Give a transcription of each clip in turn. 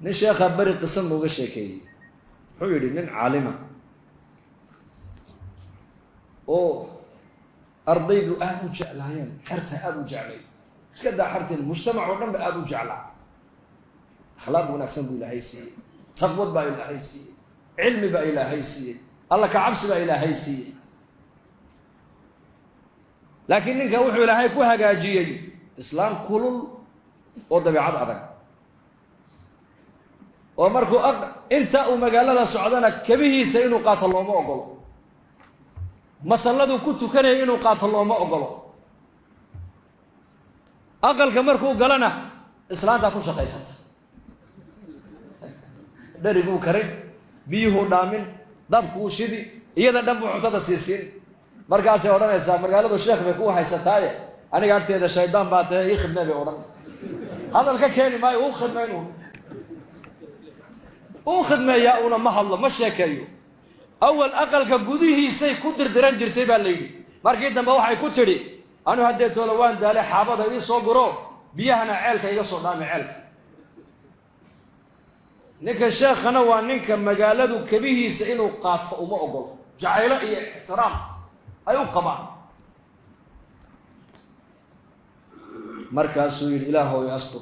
nin sheekha bari qiso nooga sheekeeyey wuxuu yidhi nin caalima oo ardaydu aad u jeclaayeen xerta aad u jeclay iska daa xerteen mujtamac oo dhan ba aad u jeclaa akhlaaq wanaagsan buu ilaahay siiyey taqwad baa ilaahay siiyey cilmi baa ilaahay siiyey alla ka cabsi baa ilaahay siiyey laakiin ninka wuxuu ilaahay ku hagaajiyey islaam kulul oo dabeecad adag oo markuu inta uu magaalada socdana kabihiisa inuu qaato looma ogolo masalladu ku tukanaya inuu qaato looma ogolo aqalka markuu galana islaanta ku shaqaysata dhariguu karin biyuhu dhaamin dabkuu shidi iyada dhan buu cuntada siisiin markaasay odhanaysaa magaaladu sheekh bay ku haysataaye aniga agteeda shaydaan baa tahay ii khidmee bay odhan hadal ka keeni maayo uu khidmayn uu khidmeeyaa una ma hadlo ma sheekeeyo awal aqalka gudihiisay ku dirdiran jirtay baa layidhi markii dambe waxay ku tidhi anu haddee toola waan daalay xaabada ii soo guro biyahana ceelka iga soo dhaami ceelka ninka sheekhana waa ninka magaaladu kabihiisa inuu qaato uma ogolo jacaylo iyo ixtiraam ay u qabaan markaasuu yidhi ilaahow i astur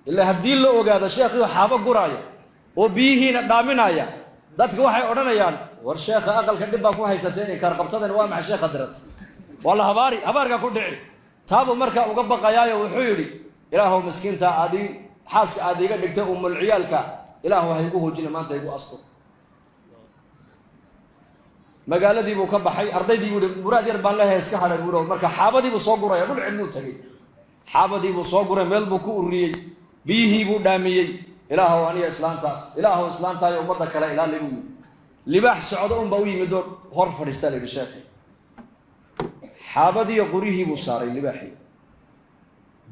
ilaa haddii la ogaado sheekhii xaabo guraaya oo biyihiina dhaaminaya dadka waxay odhanayaan war sheekha aqalka dhib baa ku haysateen in kaarqabtadan waa maxay sheekha dirata waa la habaarka ku dhici taabuu markaa uga baqayaayo wuxuu yidhi ilaahow miskiinta aadii xaaska aad iga dhigtay umul ciyaalka ilaahu ha igu hoojina maanta igu astur magaaladii buu ka baxay ardaydii buu yidhi muraad yar baan leeyahay iska hadhay buuro marka xaabadii buu soo guraya dhul cilmuu tagay xaabadii buu soo guray meel buu ku ururiyey biyihii buu dhaamiyey ilaahow aniga islaantaas ilaahow islaantaayo ummadda kale ilaali buu yidhi libaax socdo unbaa u yimid oo hor fadhiistaa layidhi sheekhi xaabadiiyo quryihii buu saaray libaaxii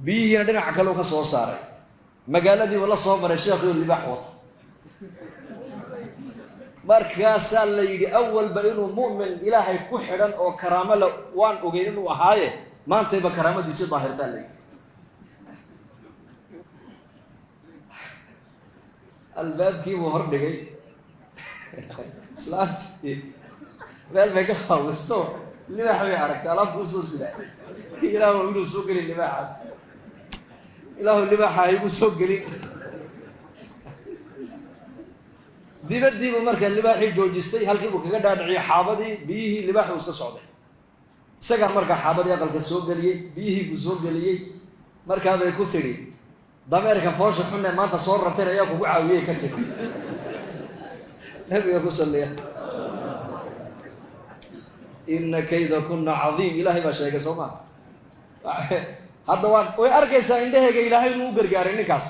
biyihiina dhinaca kale u ka soo saaray magaaladiibu la soo maray sheekhiioo libaax wata markaasaa la yidhi awalba inuu mu'min ilaahay ku xidhan oo karaamo le waan ogeyn inuu ahaaye maantayba karaamadiisii daahirtaa la yidhi albaabkiibuu hor dhigay islaantii meel bay ka qaawisto libaax bay aragtay alaabta usoo sida ilaahu inuu soo gelin libaaxaas ilaahu libaaxa igu soo gelin dibadiibuu marka libaaxii joojistay halkiibuu kaga dhaadhiciyay xaabadii biyihii libaaxuu iska socday isagaa markaa xaabadii aqalka soo geliyey biyihii buu soo geliyey markaabay ku tidhi dameerka foosha xunne maanta soo rarteen ayaa kugu caawiyey ka tiri nabiga ku salliya ina kayda kuna cadiim ilaahay baa sheegay soo maa hadda way arkaysaa indhahayga ilaahay inuu u gargaaray ninkaas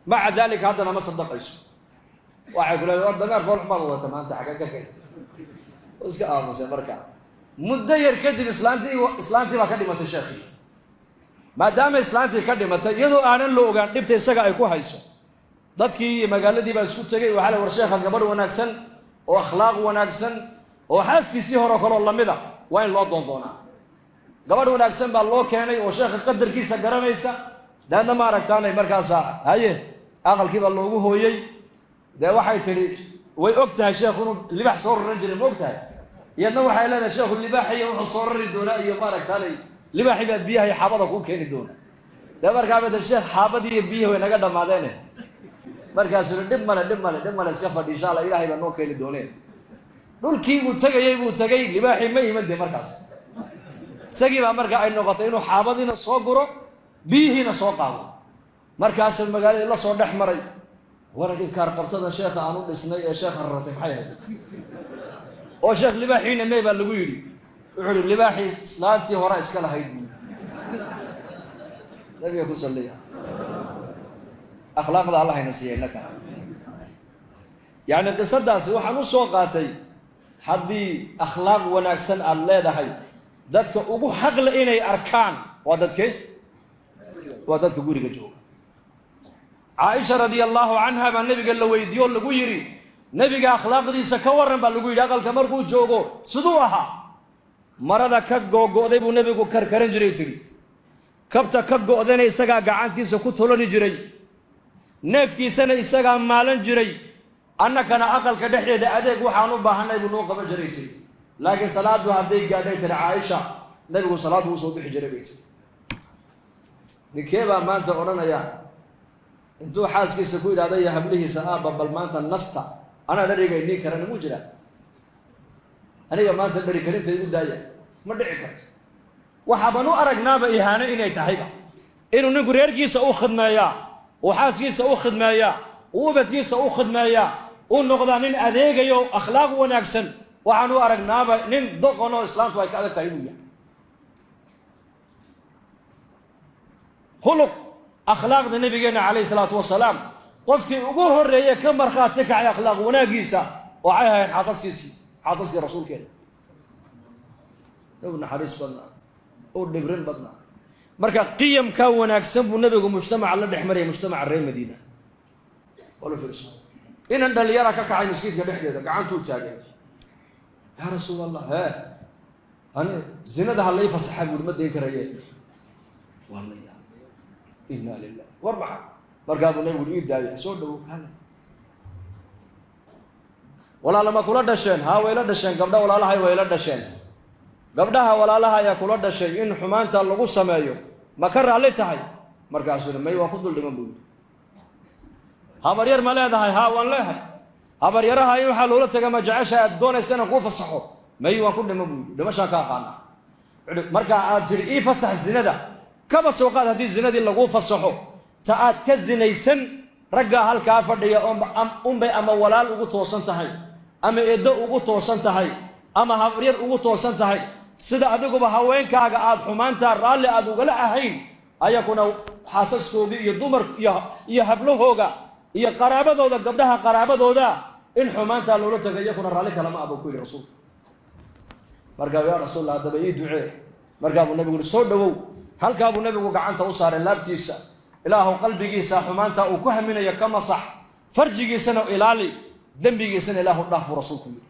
maca daalika haddana ma sadaqayso waxay ku leedahay war dameer fool xumaad wadata maanta xagga ka keentay oo iska aamusay markaa muddo yar kadib islaantii baa ka dhimatay sheekhii maadaama islaantii ka dhimatay iyadoo aanan la ogaan dhibta isaga ay ku hayso dadkii iyo magaaladii baa isku tegay waxaa la war sheekha gabadh wanaagsan oo akhlaaq wanaagsan oo xaaskiisii hore kaloo lamida waa in loo doondoonaa gabadh wanaagsan baa loo keenay oo sheekha qadarkiisa garanaysa daadna ma aragtaanay markaasaa haye aqalkii baa loogu hooyey dee waxay tidhi way og tahay sheekhu inuu libaax soo raran jiray ma og tahay iyadna waxay leedahay sheekhu libaaxiyo wuxuu soo rari doonaa iyo maaragtaanay libaaxii baa biyaha iyo xaabada kuu keeni doona dee markaaba ta sheekh xaabadii iyo biyihi way naga dhammaadeene markaasuu dhib male iska fadhi insha alla ilaahay baa noo keeni dooneen dhulkii buu tegayey buu tegay libaaxii ma iman dee markaas isagii baa marka ay noqotay inuu xaabadiina soo guro biyihiina soo qaado markaasuu magaaladii la soo dhex maray warag inkaar qabtada sheekha aan u dhisnay ee sheekha rartay maxay ahayd oo sheekh libaaxiina may baa lagu yidhi wuxuu yidhi libaaxii islaantii hore iska lahayd buu nabiga ku salliya akhlaaqda allah hayna siiyay innaka yacni qisadaasi waxaan u soo qaatay haddii akhlaaq wanaagsan aada leedahay dadka ugu xaqle inay arkaan waa dadkee waa dadka guriga jooga caaisha radia allahu canha baa nabiga la weydiiye oo lagu yidhi nebiga akhlaaqdiisa ka warran baa lagu yidhi aqalka markuu joogo siduu ahaa marada ka googo'day buu nebigu karkaran jiray tidhi kabta ka go'dana isagaa gacantiisa ku tolani jiray neefkiisana isagaa maalan jiray annakana aqalka dhexdeeda adeeg waxaan u baahanay buu noo qaban jiray tiri laakiin salaadu hadday gaadhay tiri Caaisha nabigu salaadu uu soo bixi jiray bay tiri ninkeebaa maanta odhanaya intuu xaaskiisa ku yidhaahday ya hablihiisa aabba bal maanta nasta anaa dharigaynii karana muu jira aniga maanta dhari karinta igu daaya ma dhici karto waxaaban u aragnaaba ihaano inay tahayba inuu ninku reerkiisa u khidmeeyaa uu xaaskiisa u khidmeeyaa uu ubadkiisa u khidmeeyaa uu noqdaa nin adeegayo akhlaaq wanaagsan waxaan u aragnaaba nin doqon oo islaamtu ay ka adag tahay inuu yahay khuluq akhlaaqda nabigeena calayhi salaatu wasalaam qofkii ugu horreeyay ka markhaati kacay akhlaaq wanaagiisa waxay ahayn xaasaskii rasuulkeena u naxariis badnaa u dhibrin badnaa marka qiyamka wanaagsan buu nabigu mujtamaca la dhex mariyay mujtamaca reer Madiina wala fiirso inan dhalinyara ka kacay masjidka dhexdeeda gacantuu taagay yaa rasuul allah ana zinada halay fasaxa buu ma deyn karayay wallahi inna lillahi warbaha markaa buu nabigu ii daayay soo dhaw hala walaalaha kula dhasheen wayla dhasheen gabdha walaalaha wayla dhasheen gabdhaha walaalaha ayaa kula dhashay in xumaanta lagu sameeyo ma ka raali tahay markaasuu may waa ku dul dhiman buu habar yar ma leedahay waan leeyahay habar yaraha in waxa loola tagaa ma jecesha aad doonaysana ku fasaxo may waan ku dhiman buu dhimasha ka qaana marka aad jiri ii fasax zinada kaba soo qaad hadii zinadii lagu fasaxo ta aad ka zinaysan ragga halka fadhiya ama walaal ugu toosan tahay ama eedo ugu toosan tahay ama habar yar ugu toosan tahay sida adiguba haweenkaaga aad xumaanta raalli aad ugala ahayn ayakuna xaasaskooda iyo dumar iyo hablahooga iyo qaraabadooda gabdhaha qaraabadooda in xumaanta loola tagay yakuna raalli kala ma abu ku yiri rasuul markaa yaa rasuul Allah daba ii ducee markaa buu nabigu soo dhawow halkaa buu nabigu gacanta u saaray laabtiisa ilaahu qalbigiisa xumaanta uu ku haminayo kama sax farjigiisana ilaali dambigiisana ilaahu dhaaf rasuulku yiri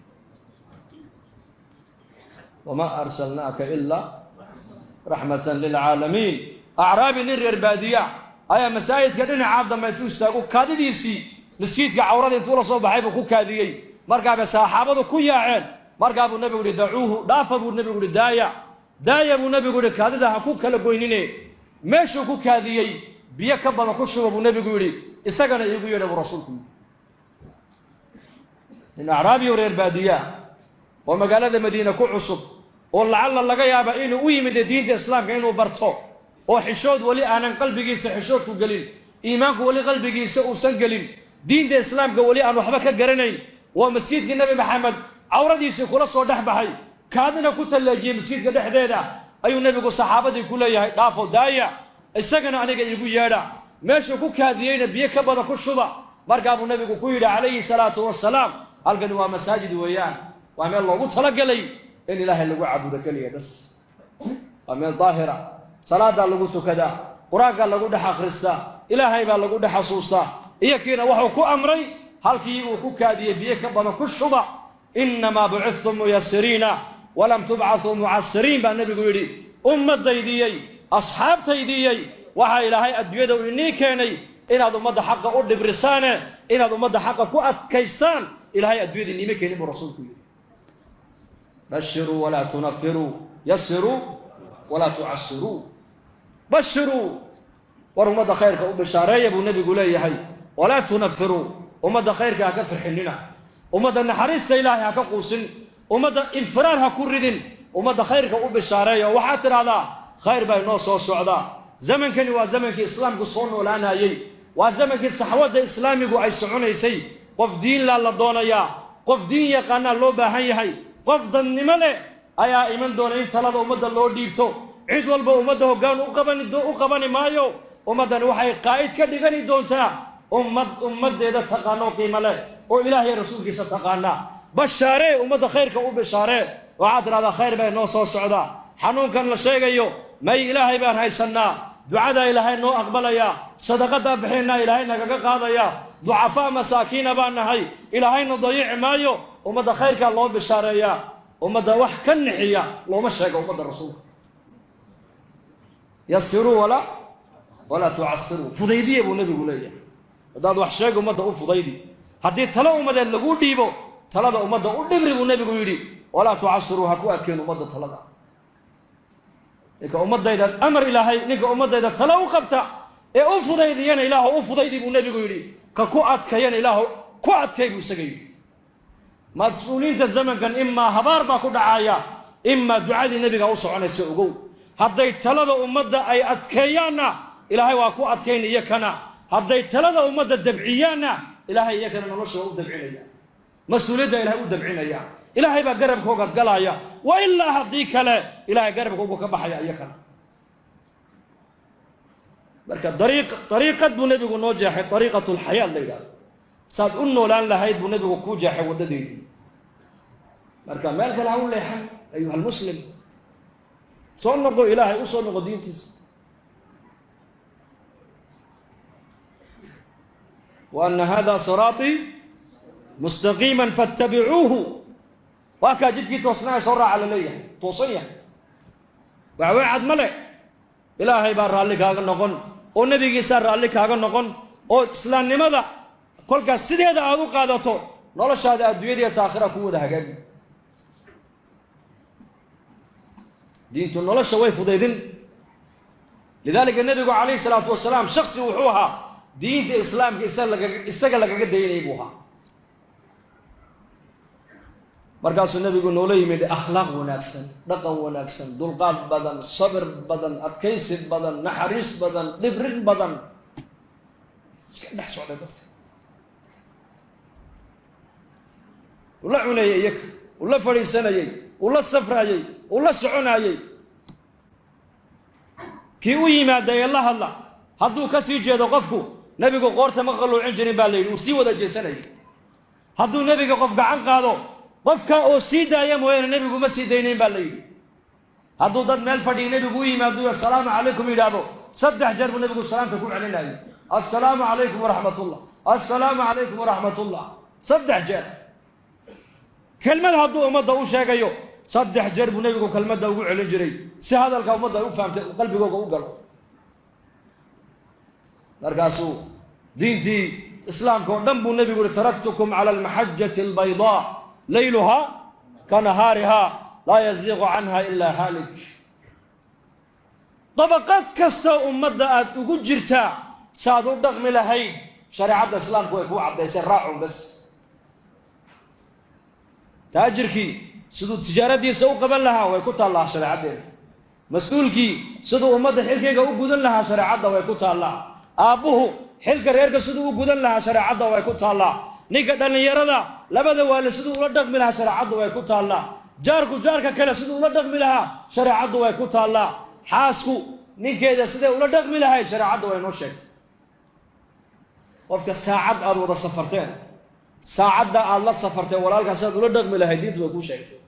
وما أرسلناك إلا رحمة للعالمين أعرابي نرير بادية أيا مسايد كدنا عابدا ما يتوستاقو كاديسي مسكيت كعورات انتولا صوبة حيبكو كاديي مركب صحابته كويا عين مركب النبي يقول دعوه دافع النبي يقول دايا النبي يقول كاديدا حكو كلا قوينيني ماشو كو كاديي بيكبا كشوا النبي يقول إساقنا يقول يا رسولكم إن أعرابي يرير بادية ومقالة مدينة كعصب ولعل الله يابا إنه ويمد دين الإسلام كأنه برطو وحشود ولي أنا قلبي جيس حشود قليل إيمانك ولي قلبي جيس وسن قليل دين الإسلام كولي أنا وحبك الجرنين ومسكيت النبي محمد عوردي سكول صدح بحي كادنا كنت اللي جي مسكيت قدح ديدا أي النبي صحابة كلها ضافوا دايا السجن أنا يقول يادا ماشي كوك هذين بيك بدأ كشوبة مركب النبي كويل عليه الصلاة والسلام ألقوا مساجد ويان وعمل الله وتلقى لي إن الله اللي عبد كليه بس وعمل ظاهرة صلاة الله قلت كذا قرآن الله قلت حخرستا إلهي ما الله قلت حصوصتا إيكينا وحو كو أمري هل كيبو كو كادي بيك بنا كشبا إنما بعثتم ميسرين ولم تبعثوا معسرين بالنبي قولي أمة ديديي أصحاب تيديي وحا إلهي أدويدا وإني كيني إن هذا مدى حق أرد برسانة إن هذا مدى حق كو أتكيسان إلهي أدويدا إني كيني برسولك بشروا ولا تنفروا يسروا ولا تعسروا بشروا ورمضى خيرك وبشارية ابو النبي يقول لي ولا تنفروا ومضى خيرك هكفر حننا ومضى النحريس إلهي هكقوسن ومضى انفرار هكردن ومضى خيرك وبشارية وحاتر هذا خير بين ناس وسعداء زمن كان وزمن كإسلام قصون ولا نايي وزمن كالصحوات الإسلامي أي سعون يسي قف دين لا لدونيا قف دين يقانا لو باهي قفضا نمله أيا إيمان دون إن تلا أمد الله ديبتو عيد والبا أمده قان أقبني مايو أمد وحي قائد كدغني دونتا أمد إذا تقانو قيمله وإلهي رسولك ستقانا بشاري أمد خيرك وبشاري وعادر هذا خير بين نوص والسعودة حنون كان لشيء يو ماي إلهي بان هاي سنة دعاء إلهي نو أقبل يا صدقة بحينا إلهي نقاق هذا يا ضعفاء مساكين بان هاي إلهي نضيع مايو ومدى خيرك الله بشاريا ومدى وح كنحيا لو مشيك ومدى الرسول يسروا ولا تعسروا فضيدية ابو النبي قولي hadaad wax sheeg ummadda u fudaydi haddii talo ummadeed lagu dhiibo talada ummadda u dhibri buu nebigu yidhi walaa tucasiruu ha ku adkeen ummadda talada ninka ummadayda amar ilaahay ninka ummadayda talo u qabta ee u fudaydiyana ilaahu u fudaydi buu nebigu yidhi ka ku adkayana ilaahu ku adkay buu isaga yidhi mas-uuliinta zamankan imaa habaar baa ku dhacaya imaa ducadii nebiga u soconaysa ogow hadday talada ummadda ay adkeeyaanna ilaahay waa ku adkayn iyakana hadday talada ummadda dabciyaanna ilaahay iyakana nolosha waa u dabcinaya mas-uuliyadda ilaahay u dabcinaya ilaahay baa garabkooga galaya wa ilaa haddii kale ilaahay garabkooga ka baxaya iyakana marka dariiqad buu nebigu noo jeexay dariiqatu lxayaat la yidhahdo saad u noolaan lahayd buu nebigu kuu jeexay waddadeydii marka meel kale ha u leexan ayuha almuslim soo noqo ilaahay u soo noqo diintiisa wa ana hada siraatii mustaqiiman fattabicuuhu waa kaa jidkii toosnaa soo raaca la leeyahay toosan yahay waxwey cad ma le ilaahay baa raalli kaaga noqon oo nebigiisaa raalli kaaga noqon oo islaamnimada kolkaas sideeda aad u qaadato noloshaada adduunyadiiyo taakhira ku wada hagaagi diintu nolosha way fudaydin lidaalika nebigu calayhi salaatu wasalaam shaksi wuxuu ahaa diinta islaamka isaga lagaga daynayay buu ahaa markaasuu nebigu noola yimid akhlaaq wanaagsan dhaqan wanaagsan dulqaad badan sabir badan adkaysi badan naxariis badan dhibrin badan iska dhex socday dadka uu la cunayay iyaka uu la fadhiisanayay uu la safraayey uu la soconayey kii u yimaada ee la hadla hadduu ka sii jeedo qofku nebigu qoorta ma qalluucin jirin baa la yidhi uu sii wada jeesanayay hadduu nebiga qof gacan qaado qofka oo sii daaya mooyaane nebigu ma sii daynayn baa la yidhi hadduu dad meel fadhiya nebigu u yimaado assalaamu calaykum yidhaahdo 3 jeer buu nebigu salaanta ku celinayay assalaamu calaykum waraxmatullah assalaamu calaykum waraxmatullah 3 jeer kelmad hadduu ummadda u sheegayo 3 jeer buu nebigu kelmadda ugu celin jiray si hadalka ummadda ay u fahamtay qalbigooga u galo markaasuu diintii islaamka oo dhan buu nebigu yihi taraktukum cala almaxajati albaydaa layluha ka nahaariha laa yaziiqu canha ilaa haalik dabaqad kastoo ummadda aad ugu jirtaa saaad u dhaqmi lahayd shareecadda islaamku way kuu caddaysay raacun bas taajirkii siduu tijaaradiisa u qaban lahaa way ku taallaa shareecaddeena mas-uulkii siduu ummadda xilkayga u gudan lahaa shareecadda way ku taallaa aabbuhu xilka reerka siduu u gudan lahaa shareecadda way ku taallaa ninka dhallinyarada labada waali siduu ula dhaqmi lahaa shareecaddu way ku taallaa jaarku jaarka kale siduu ula dhaqmi lahaa shareecaddu way ku taallaa xaasku ninkeeda siday ula dhaqmi lahayd shareecadda way noo sheegtay qofka saacad aad wada safarteen saacadda aad la safarteen walaalkaas aad ula dhaqmi lahayd diintu way kuu sheegtay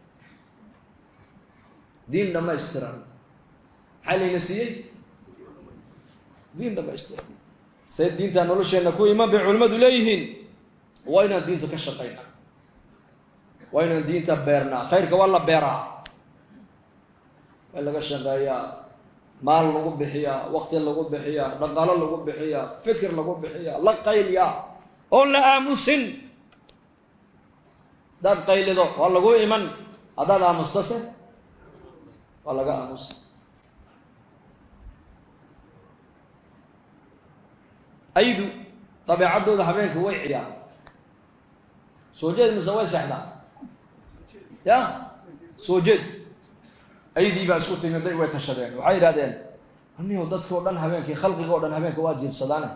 diin dhammaystiran maxaa layna siiyey diin dhammaystiran say diinta nolosheenna ku iman bay culimmadu leeyihiin waa inaan diinta ka shaqaynaa waa inaan diinta beernaa khayrka waa la beeraa waa laga shaqeeyaa maal lagu bixiyaa waqti lagu bixiyaa dhaqaalo lagu bixiyaa fikir lagu bixiyaa la qayliyaa oon la aamusin haddaad qaylido waa lagu iman haddaad aamustase waa laga aamusa aydu dabeecaddooda habeenka way ciyaan soo jeed mise way seexdaan ya soo jeed aydii baa isku timiday way tashadeen waxay yidhahdeen anigo dadkii o dhan habeenkii khalqiga o dhan habeenka waa jiifsadaane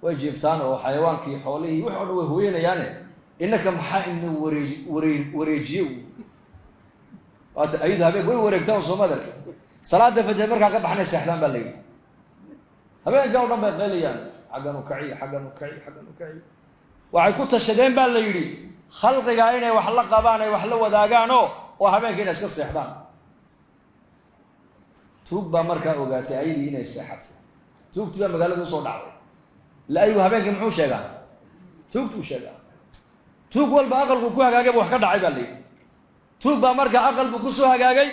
way jiiftaan oo xayawaankii xoolihii wix o dhan way hooyanayaane innaka maxaa ina wareejiye waata aydu habeenka way wareegtaan soomada salaada fajr markaa ka baxnay seexdaan baa la yidhi habeenka o dhan bay qaylayaan xaggan u kaciy xaggan u kaciy xaggan u kaciy waxay ku tashadeen baa la yidhi khalqiga inay wax la qabaan ay wax la wadaagaan oo habeenka inay iska seexdaan tuug baa markaa ogaatay ayadii inay seexatay tuugtii baa magaalada usoo dhacday ila aygu habeenkii muxuu sheegaa tuugtuu sheegaa tuug walba aqalku ku hagaagayba wax ka dhacay baa la yidhi tuug baa markaa aqalku kusoo hagaagay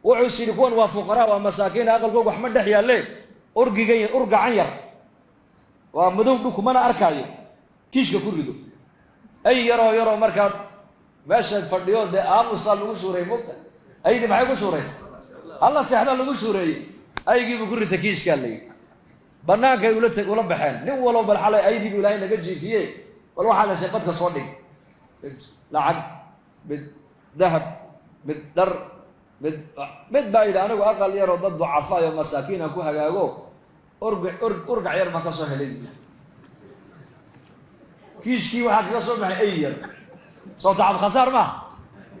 wuxuu is yidhi kuwan waa fuqaraa waa masaakiin aqalkooga wax ma dhex yaalle ur gacan yar ومدوم دوك ما أنا أركايو كيش كوريدو أي يرو مركات ماشي الفرديون ده صار له سوري مبتة أي دي معي سوريس الله سيحنا له سوري أي جيب كوري تكيش قال لي بناك يولدك ولا بحال نو ولا بالحالة أي دي بيلاقي نجي فيه والله على شقتك صدق لعب بالذهب بالدر بايد أنا وأقل يرى ضد ضعفاء ومساكين أكو هجاجو أرجع يرمى كسهلين كيش كي واحد كسر مع أير صوت تعب خسارة ما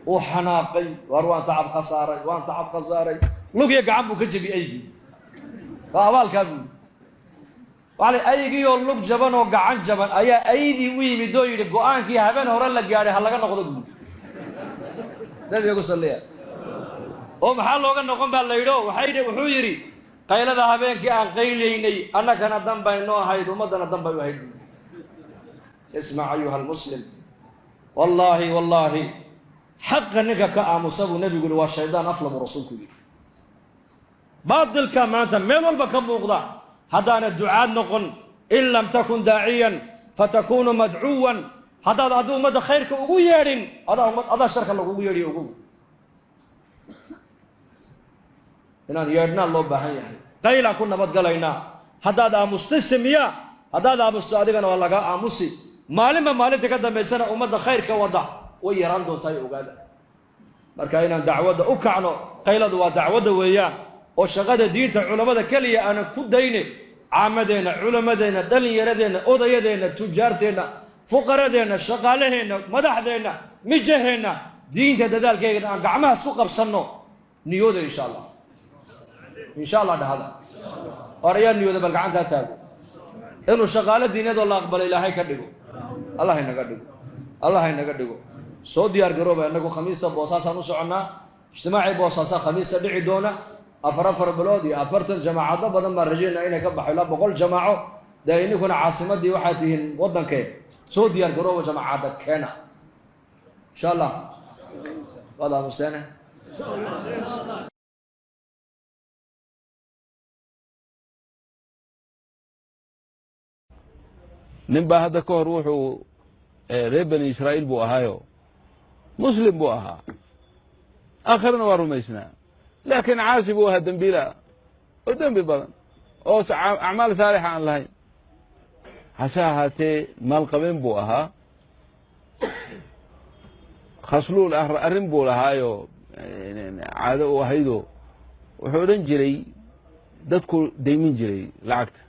وحناقي وروان تعب خسارة وان تعب خسارة لو يا جعبو كجبي أيدي فأول كم وعلى أيدي يقول لك جبان وقعان جبان أيدي ويمي دوي القرآن كي هبان هورلا جاري هلا ناخذ ده بيقول صليا ومحل لوجا نقوم بالليلو وحيد وحويري قيل ذهبين كي أن قيليني أنا كان الدم بينه هيد ومدنا الدم بيهيد اسمع أيها المسلم والله حق انك كأمصاب النبي يقول والشيطان أفلم رسولك باطل كما تميل والبكم مغضى هذا الدعاء نقول إن لم تكن داعيا فتكون مدعوا هذا هذا مدى خيرك أقول يارين هذا شرك الله أقول ياري أقول إن يارنا الله بحياه قيل كنا بدقلينا هذا مستسمية هذا مستعدنا والله كأمصي مالما تقدم بسنة ومدى خيرك وضع ويران دون تاي أوغادا مركاينا دعوة أكعنو قيلد ودعوة وياه وشغاد دينتا علماء كلية أنا كديني عامدينا علماء دليردينا أضيدينا تجارتنا فقردينا شغالهنا مدحدينا مجهنا دينتا ددال كينا قعمها سوق بسنو نيودا إن شاء الله ده هذا أريان نيودا بالقعنتها تاقو إنه شغال دينة الله أقبل إلهي كدقو الله ينقدقو سو ديار قروبة أنكو خميسة بوصاصة نسعنا اجتماعي بوصاصة خميسة دعي دونا أفر بلودي أفرتن جماعة بدن ما رجينا إنا كبحوا لا بقول جماعة دا إني كنا عاصمة دي وحاتهن ودن كي سو ديار قروبة جماعة كينا إن شاء الله هذا مستانه نبا هذا كون روحه reer bani israa'iil buu ahaayo muslim buu ahaa aakhirana waa rumaysnaa laakiin caasi buu ahaa dembiila oo dembi badan oo acmaal saalixa aan lahayn hase ahaatee maalqabeen buu ahaa khasluul arrin buu lahaayo caado u ahaydoo wuxuu odhan jiray dadku daymin jiray lacagta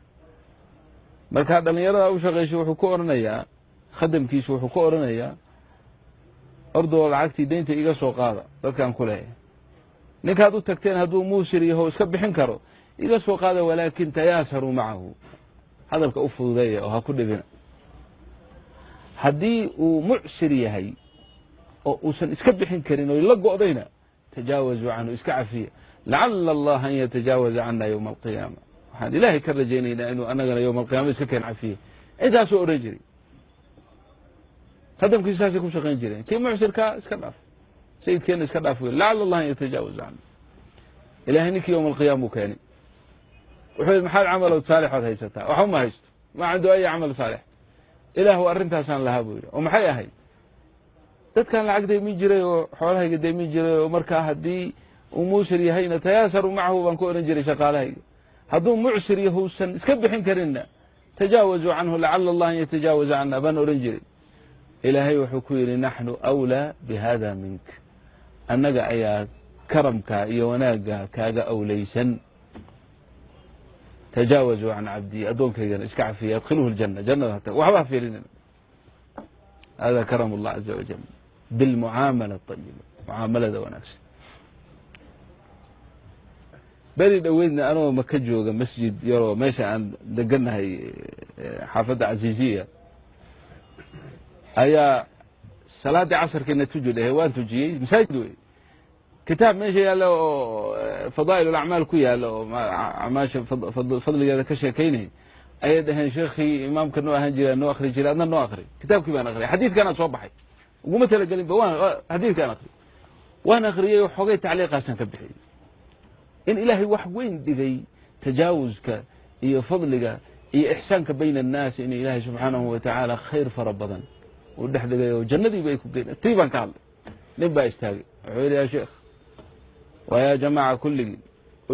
markaa dhallinyarada u shaqaysay wuxuu ku odhanayaa khadamkiisu wuxuu ku odhanayaa ordoo lacagtii deynta iga soo qaada dadkaan ku leeyahay ninkaad u tagteen hadduu muusir yaho iska bixin karo iga soo qaada walaakin tayaasaruu macahu hadalka u fududeeya oo ha ku dhibina haddii uu mucsir yahay oo uusan iska bixin karin oo la go'dayna tajaawazuu canhu iska cafiya lacala allah an yatajaawaza cana yowma alqiyaama waxaan ilaahay ka rajaynaynaa inuu annagana yowma alqiyaama iska keen cafiya intaasuu odhan jiray khadamkiisa saasay ku shaqayn jireen kii mucsirkaa iska dhaaf sayidkeenna iska dhaaf wey lacala allah an yatajaawaza canhu ilaahay ninkii yowma alqiyaama uu keenay wuxuu yidhi maxaad camalood saalixood haysataa waxba ma haysto maa cindu aya camal saalix ilaahu arrintaasaan lahaa buu yidhi oo maxay ahayd dadkaan lacag daymin jiray oo xoolahayga daymin jiray oo markaa haddii uu muusir yahayna tayaasaru macahu baan ku odhan jiray shaqaalahayga hadduu mucsir yahuusan iska bixin karinna tajaawazuu canhu lacala allah an yatajaawaza cana baan odhan jiray ilaahay wuxuu ku yidhi naxnu awlaa bihada mink annaga ayaa karamkaa iyo wanaagga kaaga awlaysan tajaawazuu can cabdii addoonkaygana iska cafiya adkhiluhu ljanna jannada hata waxba ha fiirinina hada karam allah caza wajal bilmucaamala ayiba mucaamalada wanaagsan beri dhoweydna anoo maka jooga masjid yaroo meesha aan degannahay xaafadda casiisiya ayaa salaaddii casarkiina tuji dhahe waan tujiyey masaajid wey kitaab meesha yaalla oo fadaa'il ulacmaal ku yaalla oo acmaasha fadligeeda ka sheekaynayay ayay dhaheen sheekhii imaamka noo ahaan jira noo akhri jiray adna noo akhri kitaabkii baan akhriyay xadiidkaanaa soo baxay uguma talagelinba xadiidkaan akhriyay waan akhriyey oo xogay tacliiqaasaan ka bixiyey in ilaahay wax weyn dhigay tajaawuska iyo fadliga iyo ixsaanka bayna annaas in ilaahay subxaanahu wa tacaala khayr fara badan uu dhex dhigay oo jannadiiba ay ku geyn tii baan ka hadlay nin baa istaagay wuxuu yidhi yaa sheekh ويا جماعة كلهم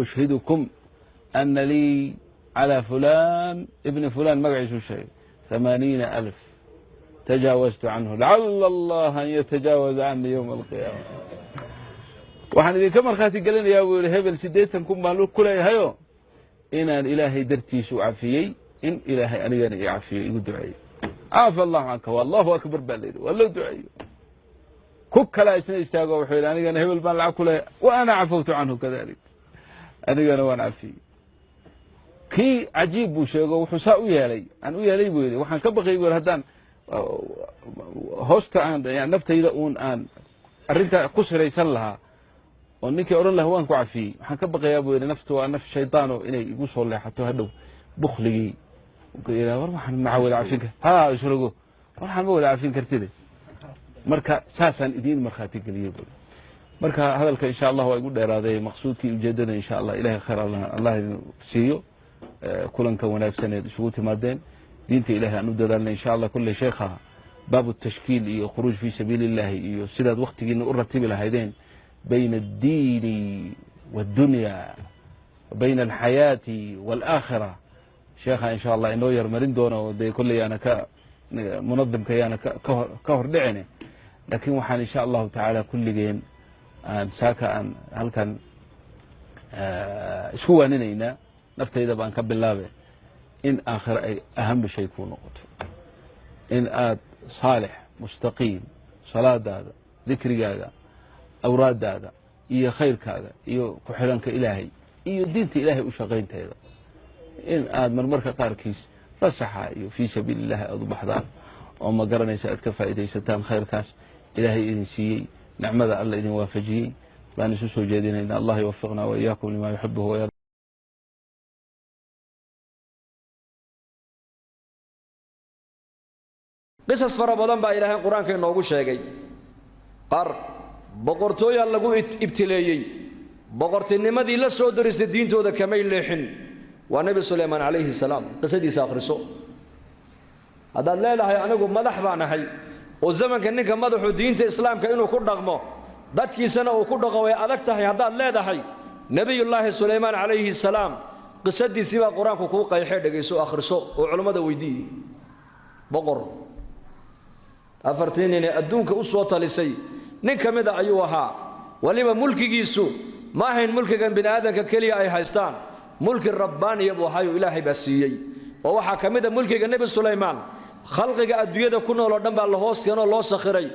أشهدكم أن لي على فلان ابن فلان مقعد شيء 80,000 تجاوزت عنه لعل الله أن يتجاوز عني يوم القيامة waxaan idinka markhaati gelinayaa buu yidhi hebel 80 kun baan ku leeyahay oo inaan ilaahay dartiisu cafiyey in ilaahay anigana i cafiyey igu duceeyey caafa allahu canka wallahu akbar baa layidhi waa loo duceeyo ku kala isna istaago wuxuu yidhi anigana hebel baan lacag ku leeyahay wa ana cafawtu canhu kadalik anigana waan cafiyey kii cajiib buu sheego wuxuu saa u yeelay aan u yeelay buu yidhi waxaan ka baqay buu yidhi haddaan hoosta aan naftayda uun aan arrinta ku siraysan lahaa oo ninkii odhan lahaa waan ku cafiyey waxaan ka baqayaa buu yidhi naftu waa naf shaydaano inay igu soo leexato hadhow bukhligii war waxaan maca wada cafin kar ha isrogo war waxaan ma wada cafin kartide marka saasaan idiin markhaati geliyey buu marka hadalka insha allah waa igu dheeraaday maqsuudkii ujeedada insha allah ilaahay khayr allah idin siiyo kulanka wanaagsaneed isugu timaadeen diinta ilaahay aan u dadaalna insha allah kulley sheekha baabu tashkiil iyo khuruuj fii sabiili illaahi iyo sidaad wakhtigiina u ratibi lahaydeen bayna addiini waaddunya bayna alxayaati waalaakhira sheekha insha allah inoo yarmarin doona oo dee kolley aana ka munadimka yaana ka hor dhicine laakiin waxaan insha allahu tacaala kulligeen aan saaka aan halkan isku waaninaynaa naftayda baan ka bilaabe in aakhira ay ahamba shay kuu noqoto in aad saalix mustaqiim salaadaada dikrigaaga awraadaada iyo khayrkaaga iyo ku xidhanka ilaahay iyo diinta ilaahay u shaqaynteeda in aad marmarka qaarkiis fasaxa iyo fii sabiili illahi aad u baxdaan oo ma garanaysa aad ka faa'iidaysataan khayrkaas ilaahay idin siiyey nicmada alla idin waafajiyey baan isu soo jeedinayna allah yuwafiqna wa iyaakum lima yuxibuhu wa qisas fara badan baa ilaahay qur-aanka inoogu sheegay qaar boqortooyaa lagu ibtileeyey boqortinimadii la soo daristay diintooda kamay leexin waa nebi suleymaan calayhi salaam qisadiisa akhriso haddaad leedahay anigu madax baan ahay oo zamanka ninka madaxu diinta islaamka inuu ku dhaqmo dadkiisana uu ku dhaqo way adag tahay haddaad leedahay nebiyullaahi suleymaan calayhi salaam qisadiisii baa qur-aanku kuu qayxee dhegayso akhriso oo culummada weydiiyey boqor 40 nin adduunka u soo talisay nin ka mid a ayuu ahaa waliba mulkigiisu ma ahayn mulkigan bini aadanka keliya ay haystaan mulki rabbaaniya buu ahaayoo ilaahay baa siiyey oo waxaa ka mid a mulkiga nebi sulaymaan khalqiga adduunyada ku nool oo dhan baa la hoos keenoo loo sakhiray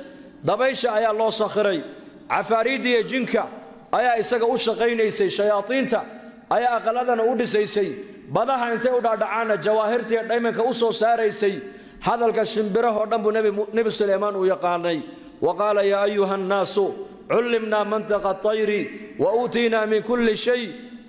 dabaysha ayaa loo sakhiray cafaariidda iyo jinka ayaa isaga u shaqaynaysay shayaadiinta ayaa aqaladana u dhisaysay badaha intay u dhaadhacaana jawaahirta iyo dhaymanka u soo saaraysay hadalka shimbirahoo dhan buu nebi sulaymaan uu yaqaanay wa qaala yaa ayuha annaasu cullimnaa mantaqa atayri wa uutiinaa min kulli shay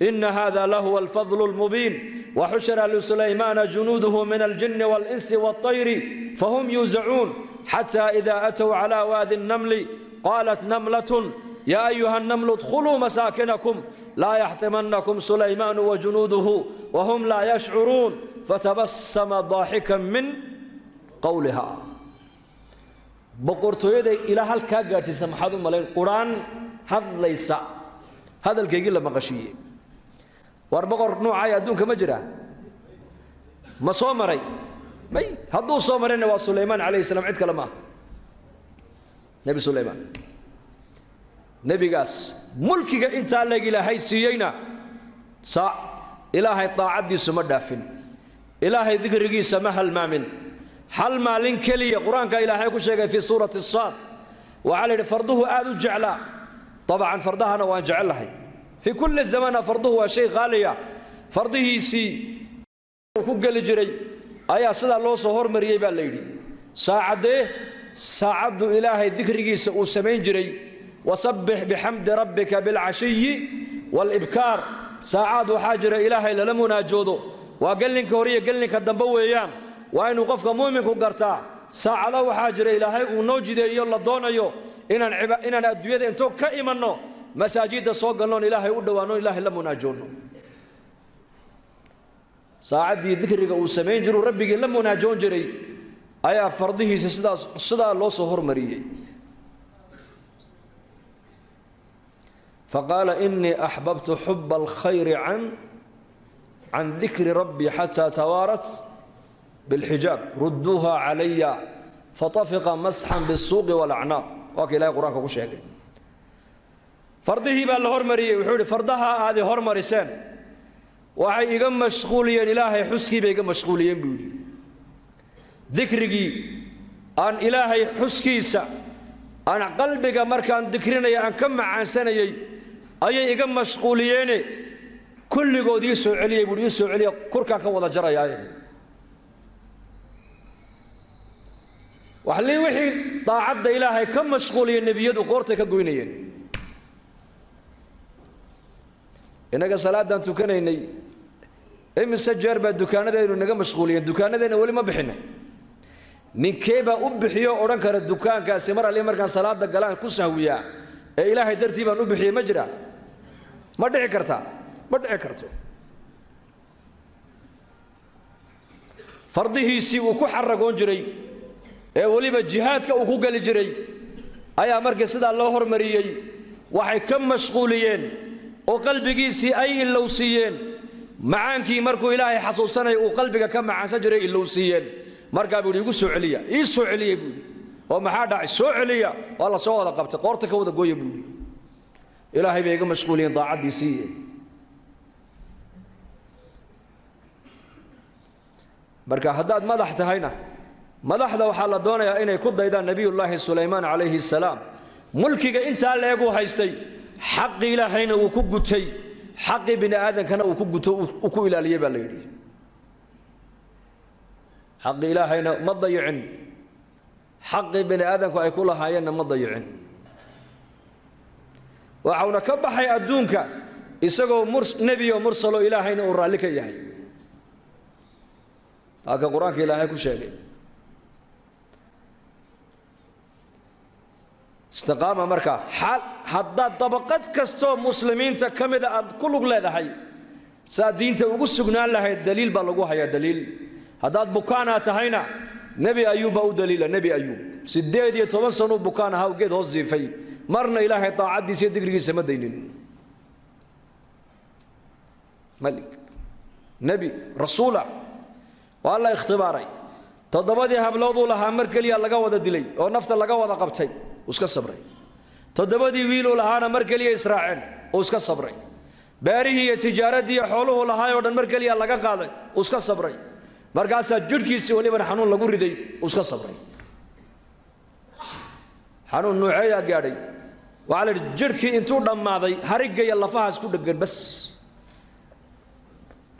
ina hada lahuwa alfadlu almubiin waxushira lisulaymaana junuuduhu min aljinni waalinsi waatayri fahum yuuzacuun xataa idaa atow calaa waadi nnamli qaalat namlatun yaa ayuha annamlu idkhuluu masaakinakum laa yaxtimannakum sulaymaanu wajunuuduhu wahum laa yashcuruun fatabasama daaxikan min qawliha boqortooyaday ilaa halkaa gaadhsiisa maxaad u malayn quraan hadlaysa hadalkaygii la maqashiiyey war boqor noocay adduunka ma jira ma soo maray may hadduu soo marayna waa sulaymaan calayhi salaam cid kale maaha nebi sulaymaan nebigaas mulkiga intaa leeg ilaahay siiyeyna ilaahay daacaddiisu ma dhaafin ilaahay dikrigiisa ma halmaamin hal maalin keliya qur-aanka ilaahay ku sheegay fii suurati saad waxaa la yidhi farduhu aad u jeclaa dabcan fardahana waan jecellahay fii kulli zamana farduhu waa shay qaaliya fardihiisii uu ku geli jiray ayaa sidaa loo soo hormariyey baa la yidhi saacaddee saacaddu ilaahay dikrigiisa uu samayn jiray wasabbix bixamdi rabbika bilcashiyi waalibkaar saacaad waxaa jira ilaahay lala munaajoodo waa gellinka hore iyo gellinka dambe weeyaan waa inuu qofka muuminku gartaa saacado waxaa jira ilaahay uu noo jideeyo la doonayo inaan adduunyada intoo ka imanno masaajidda soo galnoon ilaahay u dhowaanno ilaahay la munaajoonno saacadii dhikriga uu sameyn jiray rabbigii la munaajoon jiray ayaa fardihiisa sidaa loo soo hormariyay فقال إني أحببت حب الخير عن ذكر ربي حتى توارت بالحجاب ردوها علي فطفق مسحا بالسوق والأعناق وكي لا قرآن كوكو شيء فرده بالهرمري وحوري فردها هذه هرمرسان وحي إيقام مشغوليا إلهي حسكي بيقام مشغوليا بيولي ذكري أن إلهي حسكيسا أن قلبك مركان ذكرنا أن كم عن سنة أي إيقام مشغوليا كل قود يسوع علي يقول يسوع علي كركا كوضا جرى يعني وحلي وحي طاعد إلهي كم مشغوليا النبي يدو قورتك قوينيا إنك صلاة دان تكنيني إمسا جربا دكانة دينو نغا مشغوليا دكانة دينو ولي ما بحنا نكيبا أبحيو أورانكار الدكان كاسي مرة لي مركان صلاة دا قلان كسهويا إلهي درتيبا أبحيو مجرى ما دعي كرتا ما دعي كرتو فرضه سي وكو حرقون جري ولي بجهادك وكو قال جري أيا مركز سيدا الله هرمريي وحي كم مشغوليين وقلبكيسي أي اللوسيين معانكي مركو إلهي حصوصنا وقلبك كم مع سجري اللوسيين مركا بيقول يقول سعلية إيه سعلية بيقول وما داعي سعلية والله سوى لقبت قورتك وذا قوي بيقول إلهي بيقول مشغولين ضاعت دي سيئ مركا حداد مدح تهينا مدح ذا وحال الدنيا إني كد إذا نبي الله سليمان عليه السلام ملكك أنت اللي يقول هايستي حق إلهينا وكوجتي حق بني آدم كان وكوجته وكو إلى ليبا ليدي حق إلهينا ما تضيعن حق بني آدم كأيكول هاينا ما تضيعن وعونا كبحي أدونك يسقوا نبي ومرسل إلهينا ورالك ياهي هذا القرآن كإلهي كل شيء استقامة مركا حتى طبقات كستو مسلمين تكمل كل قلة هاي سادين توقسقنا لها الدليل بلغوها يا دليل هذا بكانا تهينا نبي أيوب أو دليل نبي أيوب سديد يتوصلوا بكانا هاو قد هزي في مرنا إلهي طاعت دي سيدك رجي سمدينين ملك نبي رسوله والله اختباري تضبطي هبلوضو لها مركليا لغا ودا دلي او نفط لغا ودا قبتي واسكا صبري تضبطي ويلو لهانا مركليا اسرائيل واسكا صبري باريه تجارتي حوله لها ودن مركليا لغا قاده واسكا صبري markaas jidhkiisa waliba xanuun lagu riday uska sabray xanuun nuuceeya gaadhay waxa la jidhkii intuu dhamaaday hariga iyo lafahaas ku dhagan bas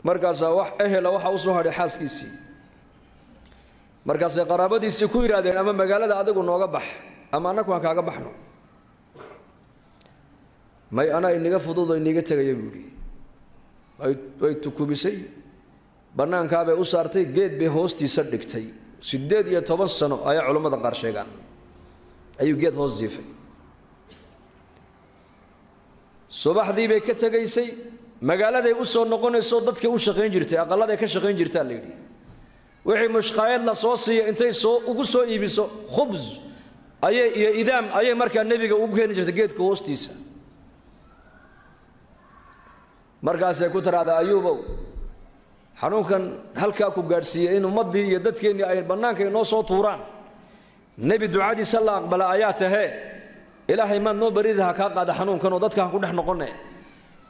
markaas wax ehela waxa uu soo hadhay xaaskiisii markaas qaraabadiisii ku yiraahdeen ama magaalada adigu nooga bax ama anaku aan kaaga baxno may ana inaga fududo inaga tagay buuri ay tukubisay banaanka bay u saartay geed bay hoostiisa dhigtay 18 sano ayaa culimada qaar sheegaan ayuu geed hoos jiifay subaxdii bay ka tagaysay magaaladay u soo noqonayso dadka u shaqeyn jirtay aqalada ka shaqeyn jirtay leeyahay wixii mushqaayad la soo siiyay intay soo ugu soo iibiso khubz ayay iyo idaam ayay markaa nabiga ugu keenin jirtay geedka hoostiisa markaas ay ku tiraahdaa ayuubow xanuunkan halka ku gaarsiiyay in ummadii iyo dadkeenii ay banaanka inoo soo tuuraan nabi ducadiisa la aqbala ayaatahe ilaahay ma noo baridaha ka qaada xanuunkan oo dadka ku dhex noqonay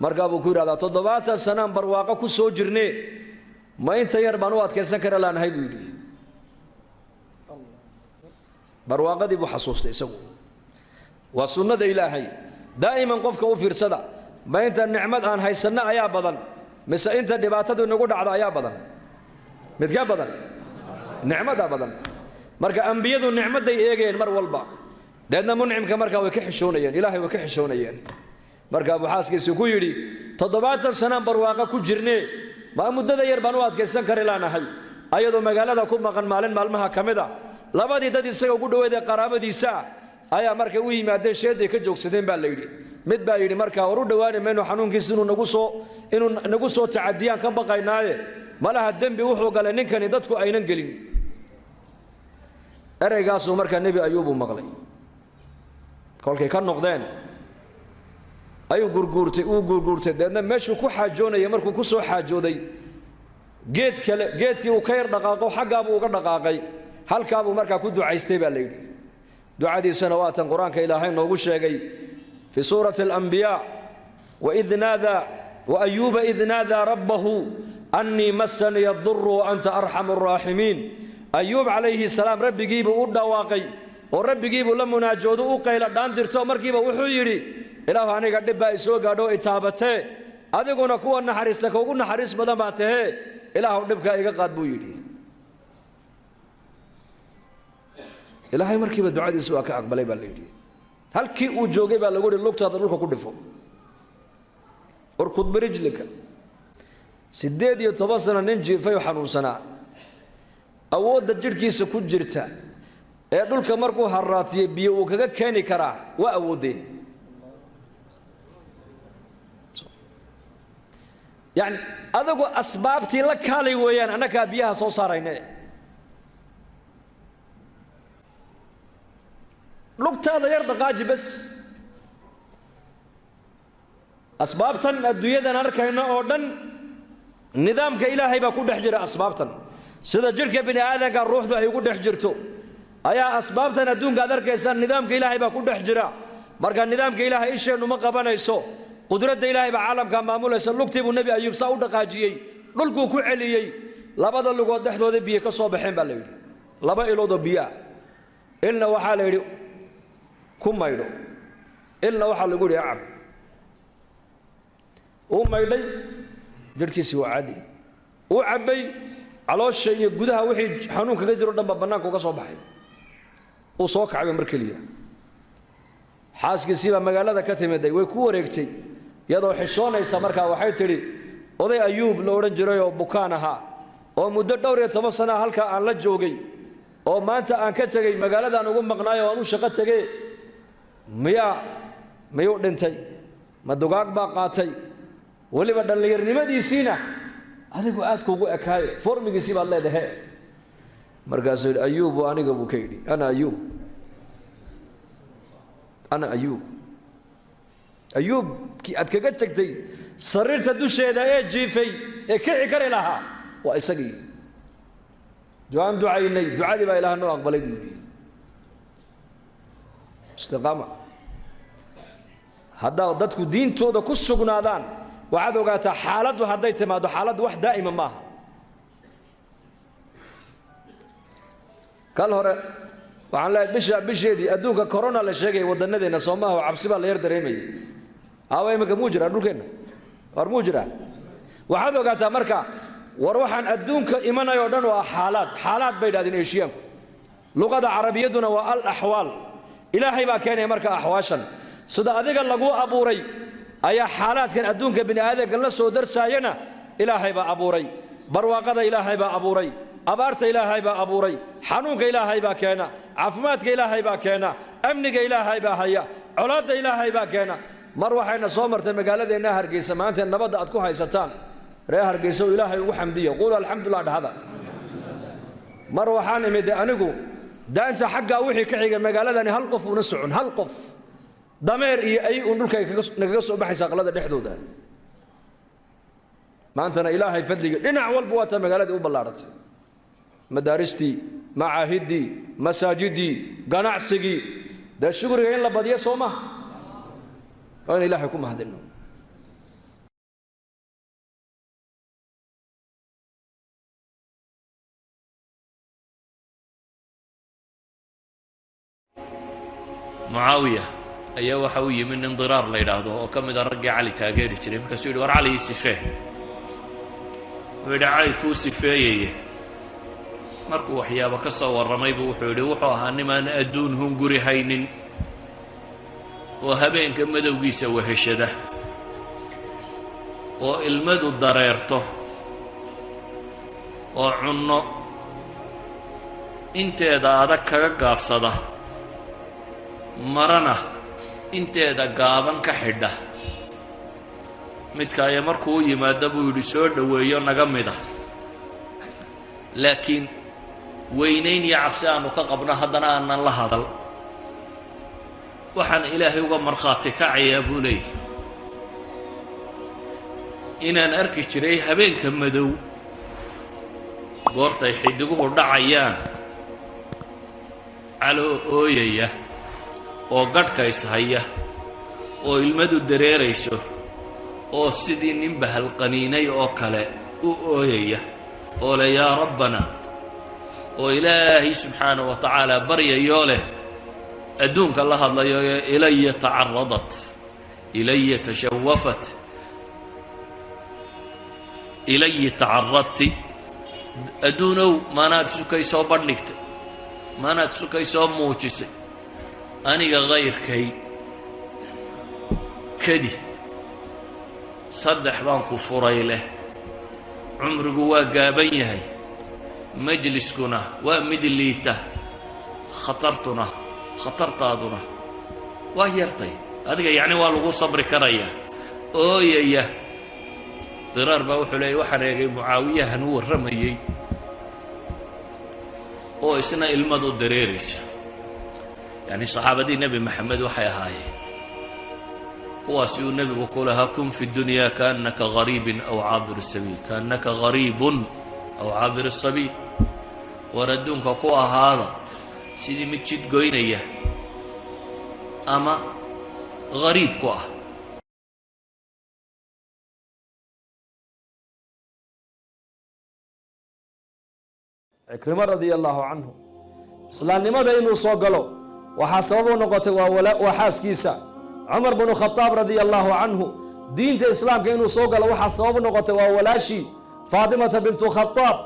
markaa buu ku yiraahdaa 7 sano barwaaqo ku soo jirnay ma inta yar baan u adkeysan kara laanahay buu yiri barwaaqadii buu xasuustay isagu waa sunnada ilaahay daa'iman qofka u fiirsada ma inta nicmad aan haysana ayaa badan mise inta dhibaatadu nagu dhacdo ayaa badan mid ka badan nicmada badan marka anbiyadu nicmaday eegeen mar walba deedna muncimka marka way ka xishoonayeen ilaahay way ka xishoonayeen marka abu xaaskiisu ku yiri 7 sano barwaaqo ku jirnay ma muddada yar baan u adkeysan kari laanahay ayadoo magaalada ku maqan maalin maalmaha kamida labadii dad isaga ugu dhaweeday qaraabadiisa ayaa marka u yimaadeen sheeday ka joogsadeen baa la yiri mid baa yiri marka war u dhawaanay meeno xanuunkiisu inuu nagu soo tacadiyaan ka baqaynaaye malaha dembi wuxuu galay ninkani dadku aynan gelin ereygaasuu markaa nebi ayuub uu maqlay kolkay ka noqdeen ayuu gurguurtay deedna meeshuu ku xaajoonayay markuu ku soo xaajooday geedkii uu ka yar dhaqaaqo xaggaabuu uga dhaqaaqay halkaabuu markaa ku ducaystay baa la yidhi ducadiisana waatan qur-aanka ilaahay noogu sheegay fii suurati alambiyaa وأيوب إذ نادى ربه أني مسني الضر وأنت أرحم الراحمين أيوب عليه السلام ربي جيبه ودواقي وربي جيبه لما ناجوده وقيل دان درتو مركبه وحيري إله أنا قد بقى سو قادو إتابته هذا كنا كون نحرس لك وكنا حرس بدل ما ته إله نبكى إيجا قاد بويري إلهي مركبه دعاء سواك أقبله بالليل هل كي وجوجي باللغور اللقطة هذا اللقطة كله اركض برجلك سديد يتبصر ننجي فيو حنون سنة أود الجركيس كل جرتا يقول كمركو هراتي بيو وكذا كاني كراه وأودي يعني هذا هو أسباب تلك هالي ويان أنا كابيها صوصارين لقطة هذا يرضى قاجي بس أسبابتن الدنيا نركينا أردن نظام كإلهي بكون حجر أسبابتن سيدا جرك بني آدم كان روح ذا يكون حجرته أيا أسبابتن الدنيا قادر كيسان نظام كإلهي بكون حجرة مركا نظام كإلهي إيش إنه ما قبنا يسوع قدرة إلهي بعالم كان معمول يسال لقتي بالنبي أيوب سعود قاجي للقو كعلي لبض اللقو دحدو ذي بيه كصوبحين بالليل لبا إلو ضبيا إلنا وحال يدو كم ما يدو إلنا وحال يقول يا عبد وما يدي جركيسي وعادي وعبي على الشيء جودها وحيد حنون كجزر ودم ببناك وقصوا بحي وصوك عبي مركلية حاس كسيبا مقالة كتمة دي ويكوريكتي يدو حشونا يسامركا وحي تري وضي أيوب لورن جروي وبكانها ومدد دوري تمصنا هلكا عن لجوغي وما أنت أنكتغي مقالة أن أقوم مقنايا وأنو شقتغي ميو دنتي ما دوغاق باقاتي ولي بدل يرنمدي سينا هذا آدكو أكاي فورمي كسيب الله ده مركز أيوب وأنا أبو كيدي أنا أيوب كي أتكجت تكتي صررت دوش هذا جيفي كعي كري لها وإسقي جوان دعائي دعائي با إله نوع أقبل استقامة هذا ضدكو دين تودا كسو قنادان وعاد وقالت حالد وهديت ما دو حالد واحد دائما ما قال هره وعن لا بشيدي ادوك كورونا لا شيغي ودنادينا سوماه وعبسبا لا ير دريمي هاوي ما موجرا دولكنا war موجرا وعاد وقالت marka war waxaan adduunka imanayo dhan waa xaalad bay dhaadin eeshiyan luqada arabiyaduna waa al ahwal ilaahay baa keenay marka ahwaashan sida adiga lagu abuuray ayaa xaaladkan adduunka bini aadamka la soo darsaayana ilaahay baa abuuray barwaaqada ilaahay baa abuuray abaarta ilaahay baa abuuray xanuunka ilaahay baa keena caafimaadka ilaahay baa keena amniga ilaahay baa haya colaadda ilaahay baa keena mar waxayna soo martay magaaladeena Hargeysa maanta nabadda aad ku haysataan reer Hargeysa ilaahay ugu xamdiyo qul alxamdulillah dhahada mar waxaan imid anigu daanta xagga wixii ka xiga magaaladani hal qof una socon hal qof dameer iyo ay uu dhulka naga soo baxaysa qalada dhexdooda maantana ilaahay fadliga dhinac walba waa ta magaalada u ballaaratay madaaristi macaahidi masaajidi ganacsiga da shukriga in la badiyo Sooma oo ilaahay ku mahadino معاوية ayaa waxa uu yimid nin diraar la yiraahdo oo kamid ah ragga cali taageeri jiray markaas uu war cali sifee wada cali ku sifeeyay markuu waxyaabo ka soo waramay buu wuxuu ahaa niman adduun hunguri haynin oo habeenka madowgiisa waheshada oo ilmadu dareerto oo cunno inteeda adag kaga gaabsada marana inteeda gaaban ka xidha midka ay markuu yimaado buu yiri soo dhaweeyo naga mida laakiin weynayn iyo cabsi aanu ka qabno haddana aanan la hadal. waxaan ilaahay uga markhaati kacayaa buu leeyahy inaan arki jiray habeenka madow goortay xidiguhu dhacayaan caloo ooyaya oo gadhka ishaya oo ilmadu dareerayso oo sidii nin bahalqaniinay oo kale u ooyaya oo le yaa rabbana oo ilaahay subxaanahu wa tacaala baryayoo leh adduunka la hadlayo ilaya tacaradat ilaya tashawafat ilayi tacaradti adduunow maanaad sukay soo bandhigtay maanaad sukay soo muujisay aniga kayrkay kadi saddex baan ku furay leh cumrigu waa gaaban yahay majliskuna waa mid liita khatartaaduna waa yartay adiga yacni waa lagu sabri karayaa ooyaya diraar baa wuxuu leeyay waxaan eegay mucaawiyahan u warramayey oo isna ilmad u dareerayso yacni saxaabadii nebi maxamed waxay ahaayeen kuwaasi uu nebigu ku lahaa kun fi dunyaa kaannaka gariibin aw caabir sabiil kaannaka gariibun aw caabir sabiil war adduunka ku ahaada sidii mid jid goynaya ama gariib ku ah. cikrimo radia allaahu canhu islaamnimada inuu soo galo waxaa sabab u noqotay waa xaaskiisa cumar bnu khadaab radia allaahu canhu diinta islaamka inuu soo galo waxaa sabab u noqotay waa walaashii faatimata bintu khadaab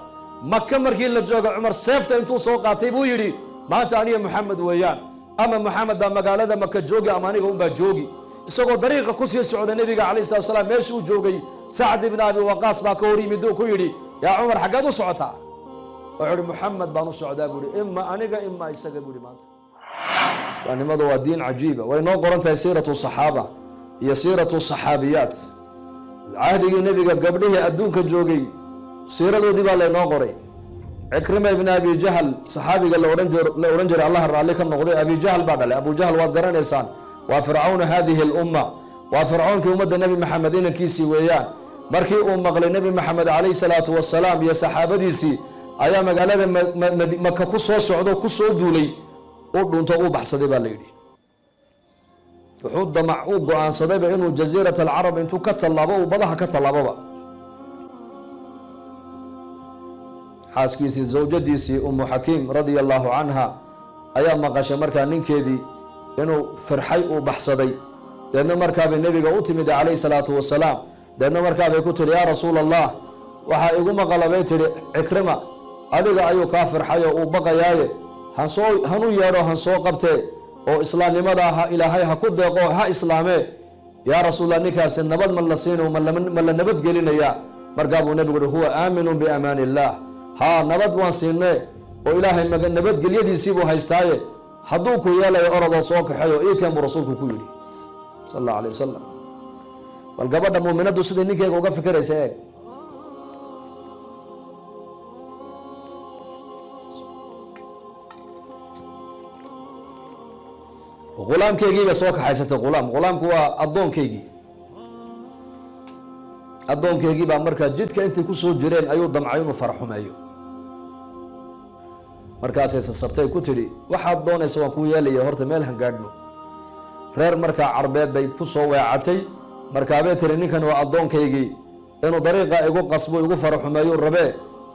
maka markii la jooga cumar seefta intuu soo qaatay buu yidhi maanta aniga moxamed weeyaan ama moxamed baa magaalada maka joogi ama aniga unbaa joogi isagoo dariiqa ku sii socda nebiga calayh salatu salaam meeshii uu joogay sacd ibn abi waqaas baa ka hor yimid uu ku yidhi yaa cumar xaggeed u socotaa wuxuu ihi moxamed baan u socdaa buuhi ima aniga ima isaga buuhi maanta islaamnimadu waa diin cajiiba way noo qoran tahay siiratu saxaaba iyo siiratu saxaabiyaat cahdigii nebiga gabdhihii adduunka joogay siiradoodii baa laynoo qoray cikrima ibn abi jahl saxaabiga la odhan jiray allah raalli ka noqday abi jahl baa dhalay abu jahl waad garanaysaan waa fircauna hadihi اlumma waa fircoonkii ummadda nebi maxamed inankiisii weeyaan markii uu maqlay nebi maxamed calayh salaatu wasalaam iyo saxaabadiisii ayaa magaalada maka ku soo socdo ku soo duulay u dhunto uu baxsaday baa la yidhi wuxuu damac uu go-aansadayba inuu jaziirat alcarab intuu ka tallaabo uu badaha ka tallaaboba xaaskiisii zawjadiisii umu xakiim radia allaahu canha ayaa maqashay markaa ninkeedii inuu firxay uu baxsaday deedna markaabay nebiga u timid calayhi salaatu wasalaam deedna markaabay ku tihi yaa rasuula allah waxaa igu maqala bay tidhi cikrima adiga ayuu kaa firxay oo uu baqayaaye hanu yeedho han soo qabtee oo islaamnimada ha ilaahay ha ku deeqo ha islaamee yaa rasuulallah ninkaasi nabad ma la siino ma la nabadgelinayaa markaa buu nebigu uhi huwa aaminun biamaani illaah haa nabad waan siinee oo ilaahay nabadgelyadiisiibuu haystaaye hadduu ku yeelayo orodoo soo kaxeeyo ii keen buu rasuulku ku yidhi sal allahu alay wasalam bal gabadha muuminaddu siday ninkeega uga fikiraysa eeg ghulaamkeygiiba soo kaxaysatay ghulaamku waa addoonkeygii baa markaa jidka intay ku soo jireen ayuu damcay inuu faraxumeeyo markaasay sasabtay ku tidhi waxaad doonaysa waan kuu yeelaya horta meel hangaadhno reer markaa carbeed bay ku soo weecatay markaabay tihi ninkan waa addoonkaygii inuu dariiqa igu qasbo igu faraxumeeyo rabee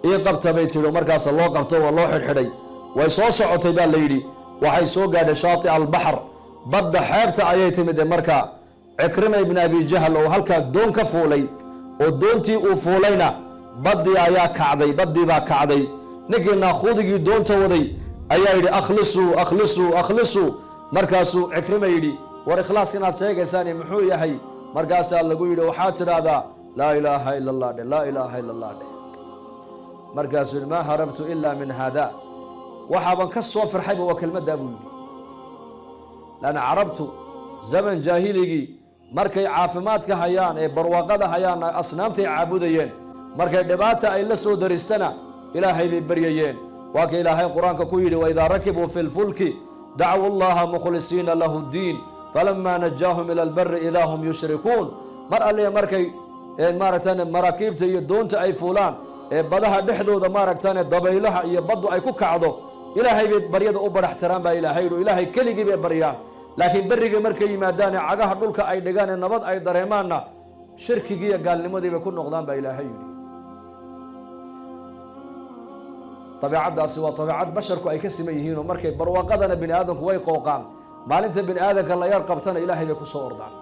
ii qabta bay tidhi markaas loo qabto waa loo xidhxidhay way soo socotay baa la yidhi waxay soo gaadhay shaati albaxr badda xeebta ayay timid markaa cikrima ibn abi jahl oo halkaa doon ka fuulay oo doontii uu fuulayna baddii ayaa kacday baddii baa kacday ninkii naakuudigii doonta waday ayaa yidhi akhlisuu markaasuu cikrima yidhi war ikhlaaska inaad sheegaysaani muxuu yahay markaasaa lagu yidhi waxaad tidhaahdaa laa ilaaha ila allah dheh laa ilaaha ila allah dheh markaasuu yidhi maa harabtu ila min haada waxaaban ka soo firxayba waa kelmaddaa buu yidhi lanna carabtu zaman jaahiligii markay caafimaadka hayaan ee barwaaqada hayaan asnaamtay caabudayeen markay dhibaata ay la soo daristana ilaahay bay baryayeen waa ka ilaahay qur-aanka ku yidhi waidaa rakibuu fi lfulki dacwu llaha mukhlisiina lahu ddiin falamaa najaahum ila albari idaa hum yushrikuun mar alle markay maaragtaan maraakiibta iyo doonta ay fuulaan ee badaha dhexdooda maaragtaan dabaylaha iyo baddu ay ku kacdo ilaahay bay baryada u badhaxtiraan baa ilaahay yidhi ilaahay keligii bay baryaan laakiin berrigii markay yimaadaan ee cagaha dhulka ay dhigaan ee nabad ay dareemaanna shirkigii iyo gaalnimadii bay ku noqdaan baa ilaahay yidhi dabeecaddaasi waa dabeecad basharku ay ka siman yihiinoo markay barwaaqadana bini aadamku way qooqaan maalinta bini aadamka la yar qabtana ilaahay bay ku soo ordaan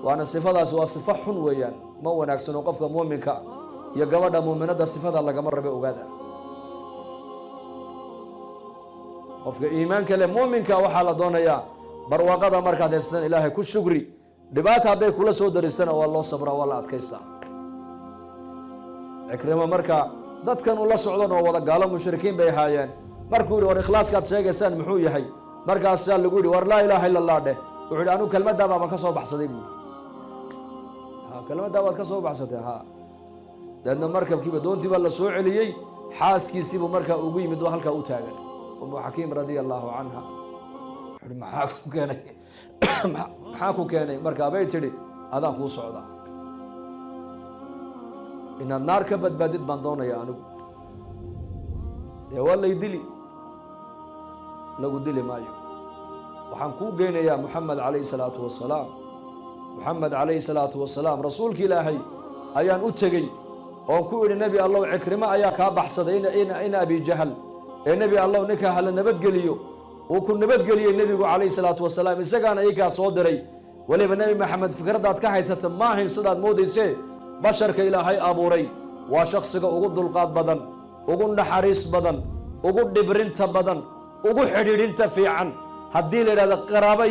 waana sifadaasi waa sifo xun weeyaan ma wanaagsano qofka muuminka iyo gabadha muuminadda sifada lagama rabe ogaada qofka iimaanka leh muuminka waxaa la doonayaa barwaaqada markaad haysatan ilaahay ku shukri dhibaata hadday kula soo daristana waa loo sabraa waa la adkaystaa cikrimo marka dadkan ula socdan oo wada gaalo mushrikiin bay ahaayeen markuu yidhi war ikhlaaskaad sheegaysaan muxuu yahay markaasaa lagu yidhi war laa ilaaha illa allah dheh wuxuu yidhi anigu kelmaddaa baaban ka soo baxsaday buu yidhi kelmaddaa baad ka soo baxsatay ha deedna markabkiiba doontiibaa la soo celiyey xaaskiisiibuu markaa ugu yimid oo halkaa u taagan umu xakiim radia allaahu canha wuxuuhi maxaa ku keenay markaa bay tidhi adaan kuu socdaa inaad naar ka badbaadid baan doonaya anigu dee waa lay dili lagu dili maayo waxaan kuu geynayaa muxamed calayhi salaatu wasalaam muxamed calayhi salaatu wasalaam rasuulka ilaahay ayaan u tegey oon ku idhi nebi allow cikrimo ayaa kaa baxsaday ina abi jahal ee nebi allow ninkaa hala nabadgeliyo uu ku nabadgeliyey nebigu calayhi salaatu wasalaam isagaana ikaa soo diray weliba nebi maxamed fikraddaad ka haysata maahayn sidaad moodaysee basharka ilaahay abuuray waa shaksiga ugu dulqaad badan ugu naxariis badan ugu dhibrinta badan ugu xidhiidhinta fiican haddii la yidhahdo qaraabo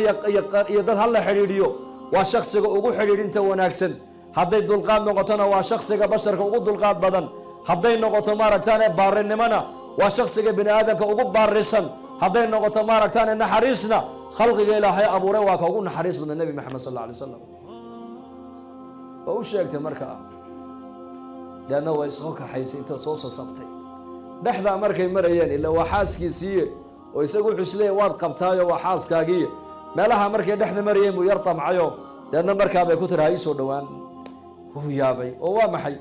iyo dad hala xidhiidhiyo waa shaksiga ugu xidhiidhinta wanaagsan hadday dulqaad noqotona waa shaksiga basharka ugu dulqaad badan hadday noqoto maaragtaane baarinimona waa shaksiga bini aadamka ugu baarisan hadday noqoto maaragtaane naxariisna khalqiga ilaahay abuuray waa ka ugu naxariis badan nebi maxamed sal alla alay slam waa u sheegtay markaa deedna waa isoo kaxaysay inta soo sasabtay dhexdaa markay marayeen ila waa xaaskiisiiye oo isagu wuxuu isleeyahy waad qabtaayo waa xaaskaagiiye meelaha markay dhexda marayeen buu yar tamcayo deedna markaa bay ku tiri ha ii soo dhowaan wuu yaabay oo waa maxay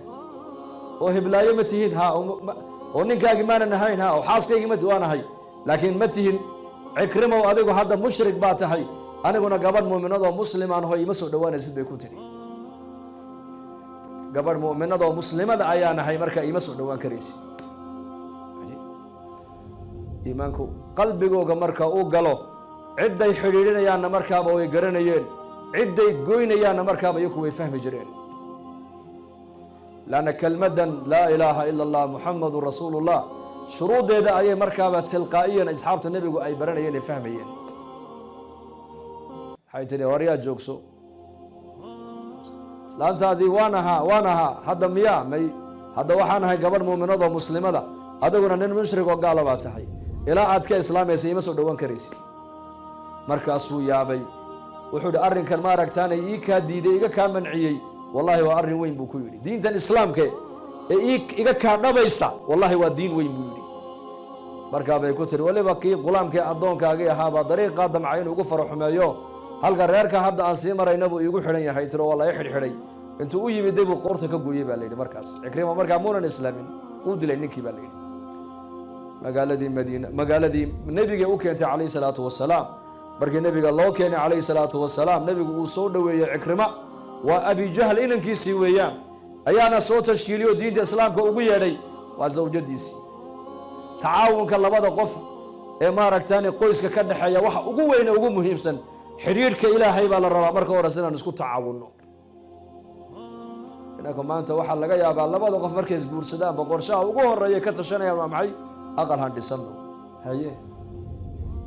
oo hiblaayo ma tihiin ha oo ninkaagii maanan ahayn ha oo xaaskaygii waan ahay laakiin ma tihin cikrimow adigu hadda mushrik baa tahay aniguna gabadh muuminadoo muslimaan ho ima soo dhowaanaysid bay ku tidhi gabadh mu'minadoo muslimada ayaa nahay markaa ima soo dhowaan karaysid iimaanku qalbigooga marka uu galo cidday xidhiidhinayaanna markaaba way garanayeen cidday goynayaanna markaaba iyaku way fahmi jireen lanna kelmaddan laa ilaaha ila allah muxamadun rasuulullah shuruuddeeda ayay markaaba tilqaa'iyan asxaabta nebigu ay baranayeen ay fahmayeen waxay tidhi waryaa joogso islaantaadii waan ahaa hadda miyaa may hadda waxaan ahay gabadh muuminadoo muslimada adiguna nin mushrik oo gaala baa tahay ilaa aad ka islaamaysa ima soo dhowaan karaysid markaasuu yaabay wuxuu idhi arrinkan maaragtaanay ii kaa diiday iga kaa manciyey wallahi waa arrin weyn buu ku yidhi diintan islaamke ee iga kaa dhabaysa wallahi waa diin weyn buu yidhi markaa bay ku tiri weliba kii qulaamkee addoonkaagii ahaabaa dariiqaa damca inuu igu faro xumeeyo halka reerka hadda aan sii marayna buu iigu xidhan yahay tiro waa la i xidhxidhay intuu u yimiday buu qoorta ka gooyey baa layidhi markaas cikrima markaa muunan islaamin uu dilay ninkii baa layidhi magaaladii madiina magaaladii nebigay u keentay calayhi salaatu wasalaam markii nebiga loo keenay calayhi salaatu wasalaam nebigu uu soo dhoweeyey cikrima waa abi jahl inankiisii weeyaan ayaana soo tashkiiliyo diinta islaamka ugu yeedhay waa zawjadiisii tacaawunka labada qof ee maaragtaani qoyska ka dhexeeya waxa ugu weyne ugu muhiimsan xidhiidhka ilaahay baa la rabaa marka hores inaan isku tacaawunno inanka maanta waxaa laga yaabaa labada qof markay isguursadaan boqorshaha ugu horeeya ka tashanayaan waa maxay aqal han dhisanno haye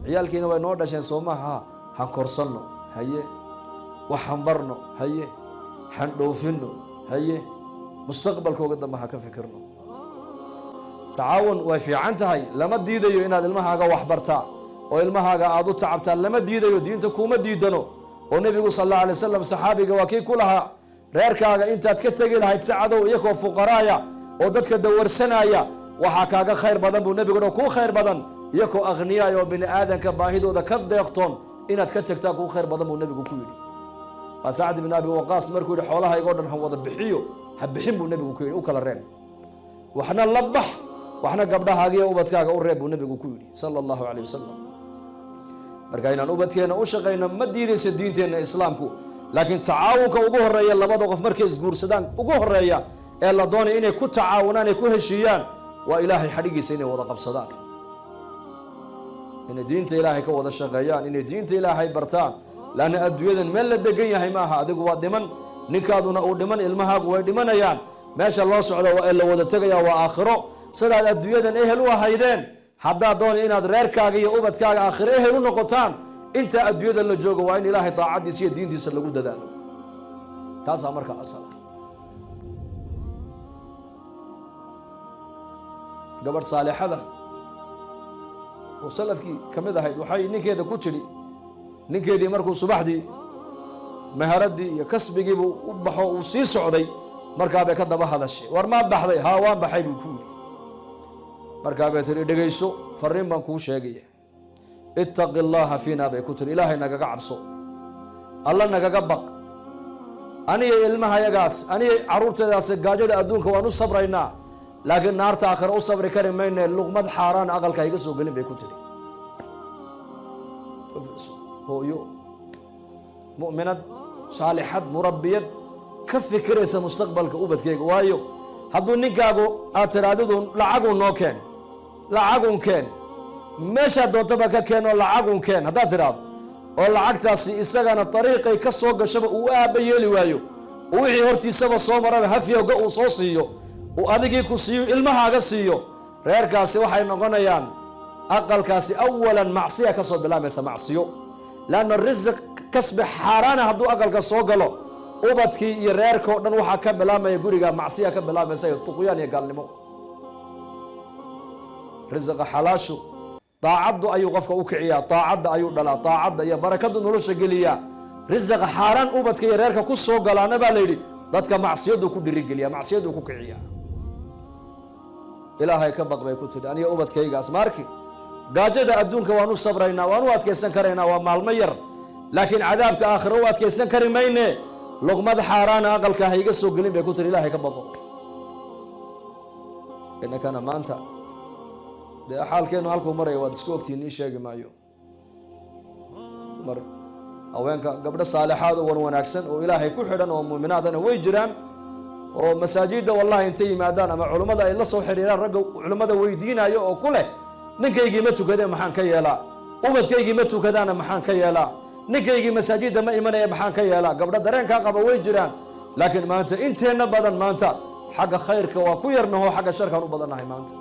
ciyaalkiina way noo dhasheen soomaha han korsanno haye wax han barno haye han dhoofinno haye mustaqbalkooga dambe ha ka fikirno tacaawun way fiican tahay lama diidayo inaad ilmahaaga wax bartaa oo ilmahaaga aad u tacabtaa lama diidayo diinta kuma diidano oo nebigu sal alla alay wasalam saxaabiga waa kii ku lahaa reerkaaga intaad ka tegi lahayd si cadow iyakoo fuqaraaya ودتك دور سنايا وحكاك خير بدن بو نبي كو خير بدن يكو أغنياء وبني آدم كباهدو ذا كديقتون إن تكتك كو خير بدن بو نبي كو يري سعد بن أبي وقاص مركو حولها يقولن هو ذبحيو حبحين بو نبي كو يري وكلا رين وحنا نلبح وحنا قبلها هاجي وبدكاga u reeb nabigu ku yiri sallallahu alayhi wasallam marka inaan ubadkeena u shaqeyno ma diidaysa diinteena islaamku laakiin tacaawunka ugu horeeya labada qof markay isguursadaan ugu horeeya ee la doonay inay ku tacaawunaan ay ku heshiiyaan waa ilaahay xarigiisa inay wada qabsadaan inay diinta ilaahay ka wada shaqeeyaan inay diinta ilaahay bartaan laana adduunyadan meel la degan yahay maaha adigu waa dhiman ninkaaduna uu dhiman ilmahaagu way dhimanayaan meesha loo socdo waa la wada tagayaa waa aakhiro sidaad adduunyadan ehel u ahaydeen haddaad doonay inaad reerkaaga iyo ubadkaaga aakhiro ehel u noqotaan inta adduunyada la joogo waa in ilaahay daacadiisa iyo diintiisa lagu dadaalo taasaa marka asal gabadh saalixada oo salafkii ka mid ahayd waxay ninkeeda ku tiri ninkeedii markuu subaxdii maharadii iyo kasbigiibuu u baxo uu sii socday markaa bay ka daba hadashay war maa baxday haa waan baxay buu ku yidhi markaa bay tiri dhegayso fariin baan kuu sheegaya ittaqi llaha fiina bay ku tiri ilaahay nagaga cabso alla nagaga baq aniga ilmahayagaas aniga caruurteedaas gaajada adduunka waan u sabraynaa laakiin naarta aakhira u sabri kari mayne luqmad xaaraan aqalka iga soo gelin bay ku tiri hooyo mu'minad saalixad murabbiyad ka fikiraysa mustaqbalka ubadkeyga waayo hadduu ninkaagu aad tiraadidu lacagun noo keen lacagun keen meeshaa doontaba ka keen oo lacagun keen haddaad tiraado oo lacagtaasi isagana dariiqay ka soo gashaba uu aabba yeeli waayo oo wixii hortiisaba soo maraba hafyowga uu soo siiyo uu adigii ku siiyo ilmahaaga siiyo reerkaasi waxay noqonayaan aqalkaasi awalan macsiya ka soo bilaamaysa macsiyo laanna risiq kasbi xaaraana hadduu aqalka soo galo ubadkii iyo reerka oo dhan waxaa ka bilaamaya guriga macsiya ka bilaamaysa iyo tuqyaan iyo gaalnimo risiqa xalaashu daacaddu ayuu qofka u kiciyaa daacadda ayuu dhalaa daacadda iyo barakadu nolosha geliyaa risiqa xaaraan ubadka iyo reerka ku soo galaana baa la yidhi dadka macsiyadu ku dhirigeliya macsiyadu ku kiciyaa ilaahay ka baq bay ku tidhi aniga ubadkaygaas maarki gaajada adduunka waan u sabraynaa waan u adkaysan karaynaa waa maalmo yar laakiin cadaabka aakhira u adkaysan kari mayne luqmad xaaraana aqalka ha iga soo gelin bay ku tiri ilaahay ka baqo innakana maanta dee xaalkeenu halkuu maraya waad iska ogtiin ii sheegi maayo mar haweenka gabdho saalixaad oo wan wanaagsan oo ilaahay ku xidhan oo muuminaadana way jiraan oo masaajidda wallahi intay yimaadaan ama culummada ay la soo xiriiraan ragga culummada weydiinayo oo ku leh ninkaygii ma tukadee maxaan ka yeelaa ubadkaygii ma tukadaana maxaan ka yeelaa ninkaygii masaajidda ma imanaya maxaan ka yeelaa gabdho dareenkaa qaba way jiraan laakiin maanta inteenna badan maanta xagga khayrka waa ku yarnaho xagga sharkaan u badannahay maanta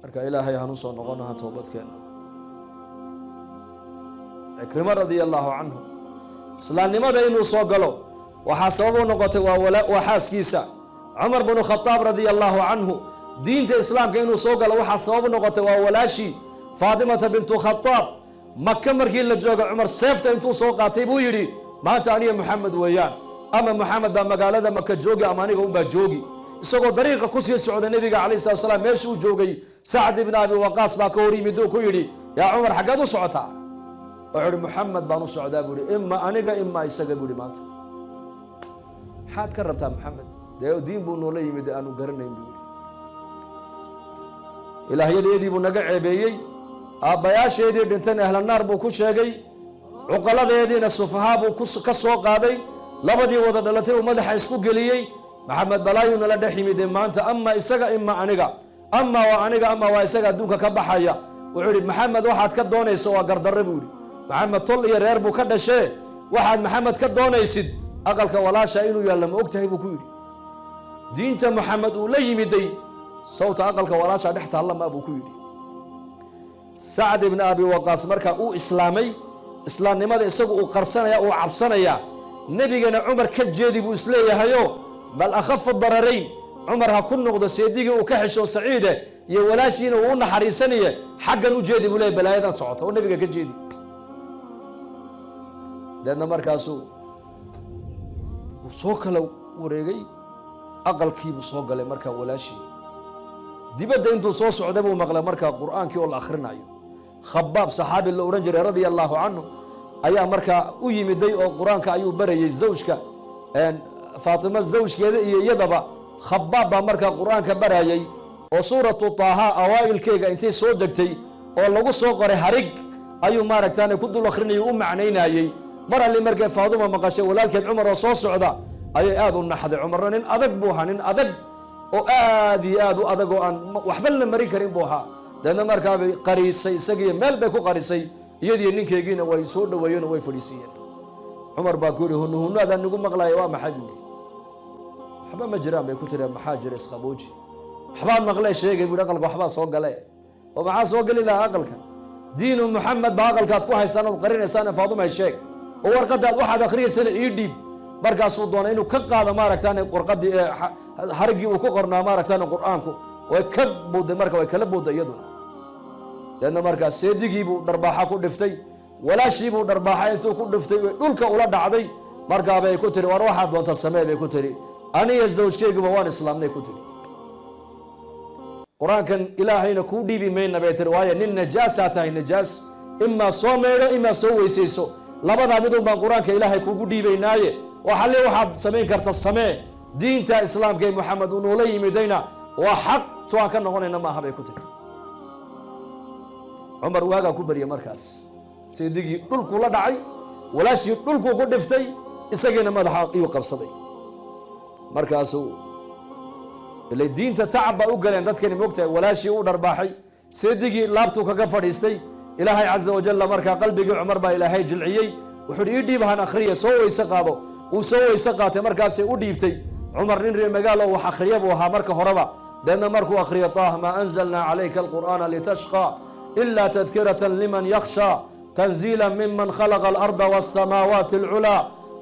marka ilaahay hanu soo noqono han toobadkeenna cikrimo radia allahu canhu islaamnimada inuu soo galo waxaa sabab u noqotay waa xaaskiisa cumar bnu khadaab radia allahu canhu diinta islaamka inuu soo galo waxaa sabab u noqotay waa walaashii faatimata bintu khadaab maka markii la jooga cumar seefta intuu soo qaatay buu yidhi maanta aniga maxamed weeyaan ama maxamed baa magaalada maka joogi ama aniga unbaa joogi isagoo dariiqa kusii socda nebiga calayh salatu salaam meeshii uu joogay sacd ibn abi waqaas baa ka hor yimid uu ku yidhi yaa cumar xaggeed u socotaa wuxuu ihi maxamed baan u socdaa buu ihi ima aniga ima isaga buu ihi maanta maxaad ka rabtaa maxamed dee diin buu noola yimid aanu garanayn buu yidhi ilaahyadeedii buu naga ceebeeyey aabbayaasheedii dhintan ahlanaar buu ku sheegay cuqaladeediina sufahaa buu ka soo qaaday labadii wada dhalatay uu madaxa isku geliyey maxamed balaayuu nala dhex yimide maanta ama isaga ima aniga ama waa aniga ama waa isaga adduunka ka baxaya wuxuu yidhi maxamed waxaad ka doonayso waa gardarre buu yidhi maxamed tol iyo reer buu ka dhashee waxaad maxamed ka doonaysid aqalka walaasha inuu yaalla ma og tahay buu ku yidhi diinta maxamed uu la yimiday sawta aqalka walaasha dhex taallama buu ku yidhi sacd ibn abi waqaas markaa uu islaamay islaamnimada isagu uu qarsanaya uu cabsanaya nebigana cumar ka jeedi buu isleeyahayo bal akhafu dararayn cumar ha ku noqdo seedigii uu ka xesho saciide iyo walaashiina uu u naxariisanaye xaggan u jeedi buu leeyahy balaayadan socota oo nebiga ka jeedi deedna markaasuu soo kala wareegay aqalkiibuu soo galay markaa walaashii dibadda intuu soo socday buu maqlay markaa qur'aankii oo la akhrinayo khabaab saxaabi la odhan jiray radia allahu canhu ayaa markaa u yimiday oo qur-aanka ayuu barayey zawjka faatima zawjkeeda iyo iyadaba khabaab baa markaa qur-aanka barayey oo suuratu taaha awaa'ilkeega intay soo degtay oo lagu soo qoray harig ayuu maaragtaane ku dul akhrinayay u macnaynayey mar alli markay faaduma maqashay walaalkeed cumar oo soo socda ayay aad u naxday cumarna nin adag buu ahaa nin adag oo aad iyo aad u adag oo aan waxba la marin karin buu ahaa deedna markaabay qariisay isagiiyo meel bay ku qarisay iyadiiyo ninkeygiina way soo dhoweeyeen oo way fadhiisiiyeen cumar baa ku yidhi hunuhunaadaan nigu maqlaya waa maxay buu yidhi waxba ma jiraan bay ku tiri maxaa jira isqabooji waxbaa maqlee sheegay buu aqalka waxbaa soo gale oo maxaa soo geli lahaa aqalka diinu muxamed baa aqalkaad ku haysaan ood qarinaysaan faaduma sheeg oo warqadaad waxaad akhriyaysana ii dhiib markaasuu doonay inuu ka qaado maaragtaan warqadii hariggii uu ku qornaa maaragtaan qur'aanku way ka buuday marka way kala buuday iyaduna deedna markaa seedigiibuu dharbaaxa ku dhiftay walaashiibuu dharbaaxa intuu ku dhiftay dhulka ula dhacday markaabay ku tiri war waxaad doonta samee bay ku tiri aniga zawjkeyguba waan islaamnay ku tiri qur-aankan ilaahayna kuu dhiibi mayna bay tiri waayo nin najaasaa tahay najaas imaa soo meydho imaa soo weysayso labadaa midun baan qur-aanka ilaahay kugu dhiibaynaaye oo xalli waxaad samayn karta samee diinta islaamka ee moxamed uu noola yimidayna waa xaq to aan ka noqonayna maaha bay ku tiri cumar waagaa ku barya markaas seedigii dhulkuu la dhacay walaashii dhulkuu ku dhiftay isagiina madaxa iyuu qabsaday markaasuu ilay diinta tacab baa u galeen dadkani moogtahay walaashii u dharbaaxay seedigii laabtuu kaga fadhiistay ilaahay caza wajalla markaa qalbigii cumar baa ilaahay jilciyey wuxuu ii dhiib han akhriya soo weyse qaado uu soo weyse qaatay markaasay u dhiibtay cumar nin reer magaalo wax akhriya buu ahaa marka horeba deedna markuu akhriyo taah maa anzalnaa calayka alqur'aana litashqaa ila tadkiratan liman yakhsha tanziila miman khalaqa alarda wasamaawaati alculaa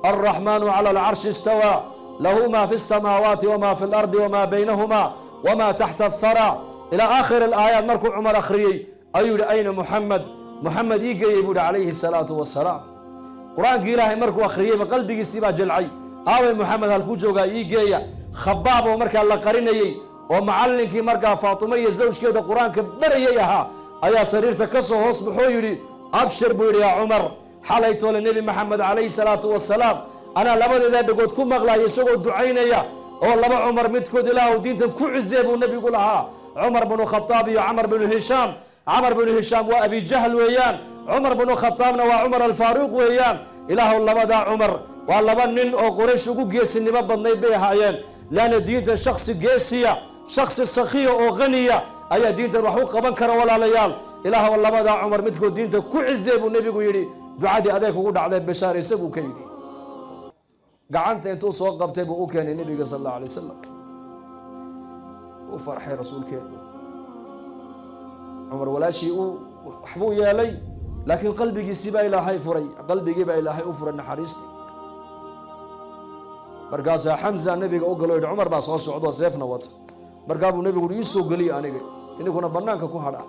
alraxmaanu cala alcarshi istawaa lahu ma fi الsamaawaati wma fi اlardi wma baynahuma wma taxta athara ilaa aakhir alaayaat markuu cumar akhriyey ayuu yihi ayna muxamed muxamed ii geeyey buu yihi calayhi الsalaatu wasalaam qur-aankii ilaahay markuu akhriyeyba qalbigiisii baa jilcay aaway muxamed halkuu joogaa ii geeya khabaab oo markaa la qarinayey oo macallinkii markaa faatimo iyo zawjkeeda qur-aanka barayay ahaa ayaa sariirta ka soo hoos baxoo yidhi abshir buu yidhi yaa cumar xalay toole nebi maxamed calayhi الsalaatu wasalaam anaa labadeedaa dhagood ku maqlaya isagoo ducaynaya oo laba cumar midkood ilaahu diintan ku cizee buu nebigu lahaa cumar binu khataab iyo camar binu hishaam camar binu hishaam waa abijahl weeyaan cumar binu khataabna waa cumar alfaaruuq weeyaan ilaahu labadaa cumar waa laba nin oo quraysh ugu geesinimo badnayd bay ahaayeen laana diintan shaksi geesiya shaksi sakhiya oo qaniya ayaa diintan wax u qaban kara walaalayaal ilaahu labadaa cumar midkood diinta ku cizee buu nebigu yidhi ducadii adeeg ugu dhacday bashaar isaguu ka yidhi gacanta intuu soo qabtay buu u keenay nebiga sal allahu alay wasalam u farxay rasuulkeenu cumar walaashii waxbuu yeelay laakiin qalbigiisii baa ilaahay furay qalbigii baa ilaahay u furay naxariistii markaasaa xamza nebiga u galo yidhi cumar baa soo socdoo seefna wata markaa buu nebigu ii soo geliyey aniga iniguna bannaanka ku hadha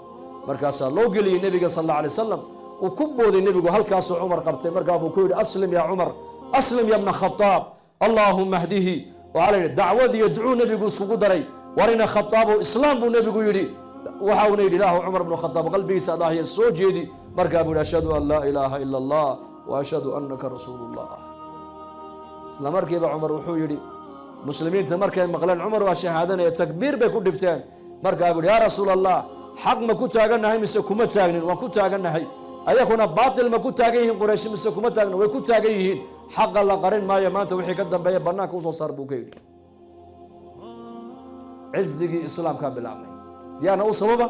markaasaa loo geliyey nebiga sal allahu alay wasalam uu ku booday nebigu halkaasuu cumar qabtay markaa buu ku yidhi aslim yaa cumar aslim ya bna khataab allaahuma hdihi waxaa la yidhi dacwad iyo ducuu nebigu iskugu daray warina khataabo islaam buu nebigu yidhi waxauna yidhi ilaahu cumar bnu khataab qalbigiisa adahya soo jeedi markaa buu yidhi ashhadu an laa ilaaha ila allah wa ashhadu annaka rasuulu llah isla markiiba cumar wuxuu yidhi muslimiinta markay maqleen cumar waa shahaadanaya takbiir bay ku dhifteen markaa buu yidhi yaa rasuul allah xaq ma ku taagannahay mise kuma taagnin waan ku taagannahay ayakuna baatil ma ku taagan yihiin quraysh mise kuma taagna way ku taagan yihiin xaqa la qarin maayo maanta wixii ka dambeeya bannaanka usoo saar buu ka yidhi cizigii islaamkaa bilaabmay yaana u sababa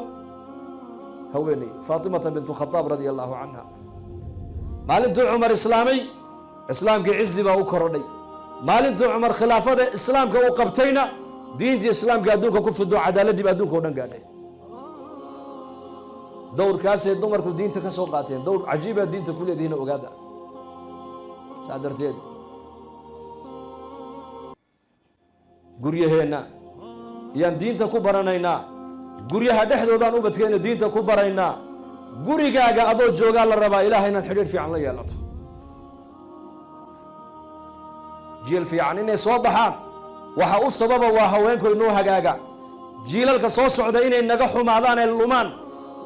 haweeney faatimata bintu khataab radia allahu canha maalintuu cumar islaamay islaamkii cizi baa u korodhay maalintuu cumar khilaafada islaamka uu qabtayna diintii islaamka adduunka ku fido cadaaladdiiba adduunka o dhan gaadhay dowrkaasay dumarku diinta ka soo qaateen dowr cajiibaa diinta ku leedihiina ogaada saa darteed guryaheenna yaan diinta ku baranaynaa guryaha dhexdoodaan ubadkeena diinta ku baraynaa gurigaaga adoo joogaa la rabaa ilaahay inaad xidhiidh fiican la yeelato jiil fiican inay soo baxaan waxa u sababa waa haweenku inuu hagaaga jiilalka soo socda inay naga xumaadaan ee lumaan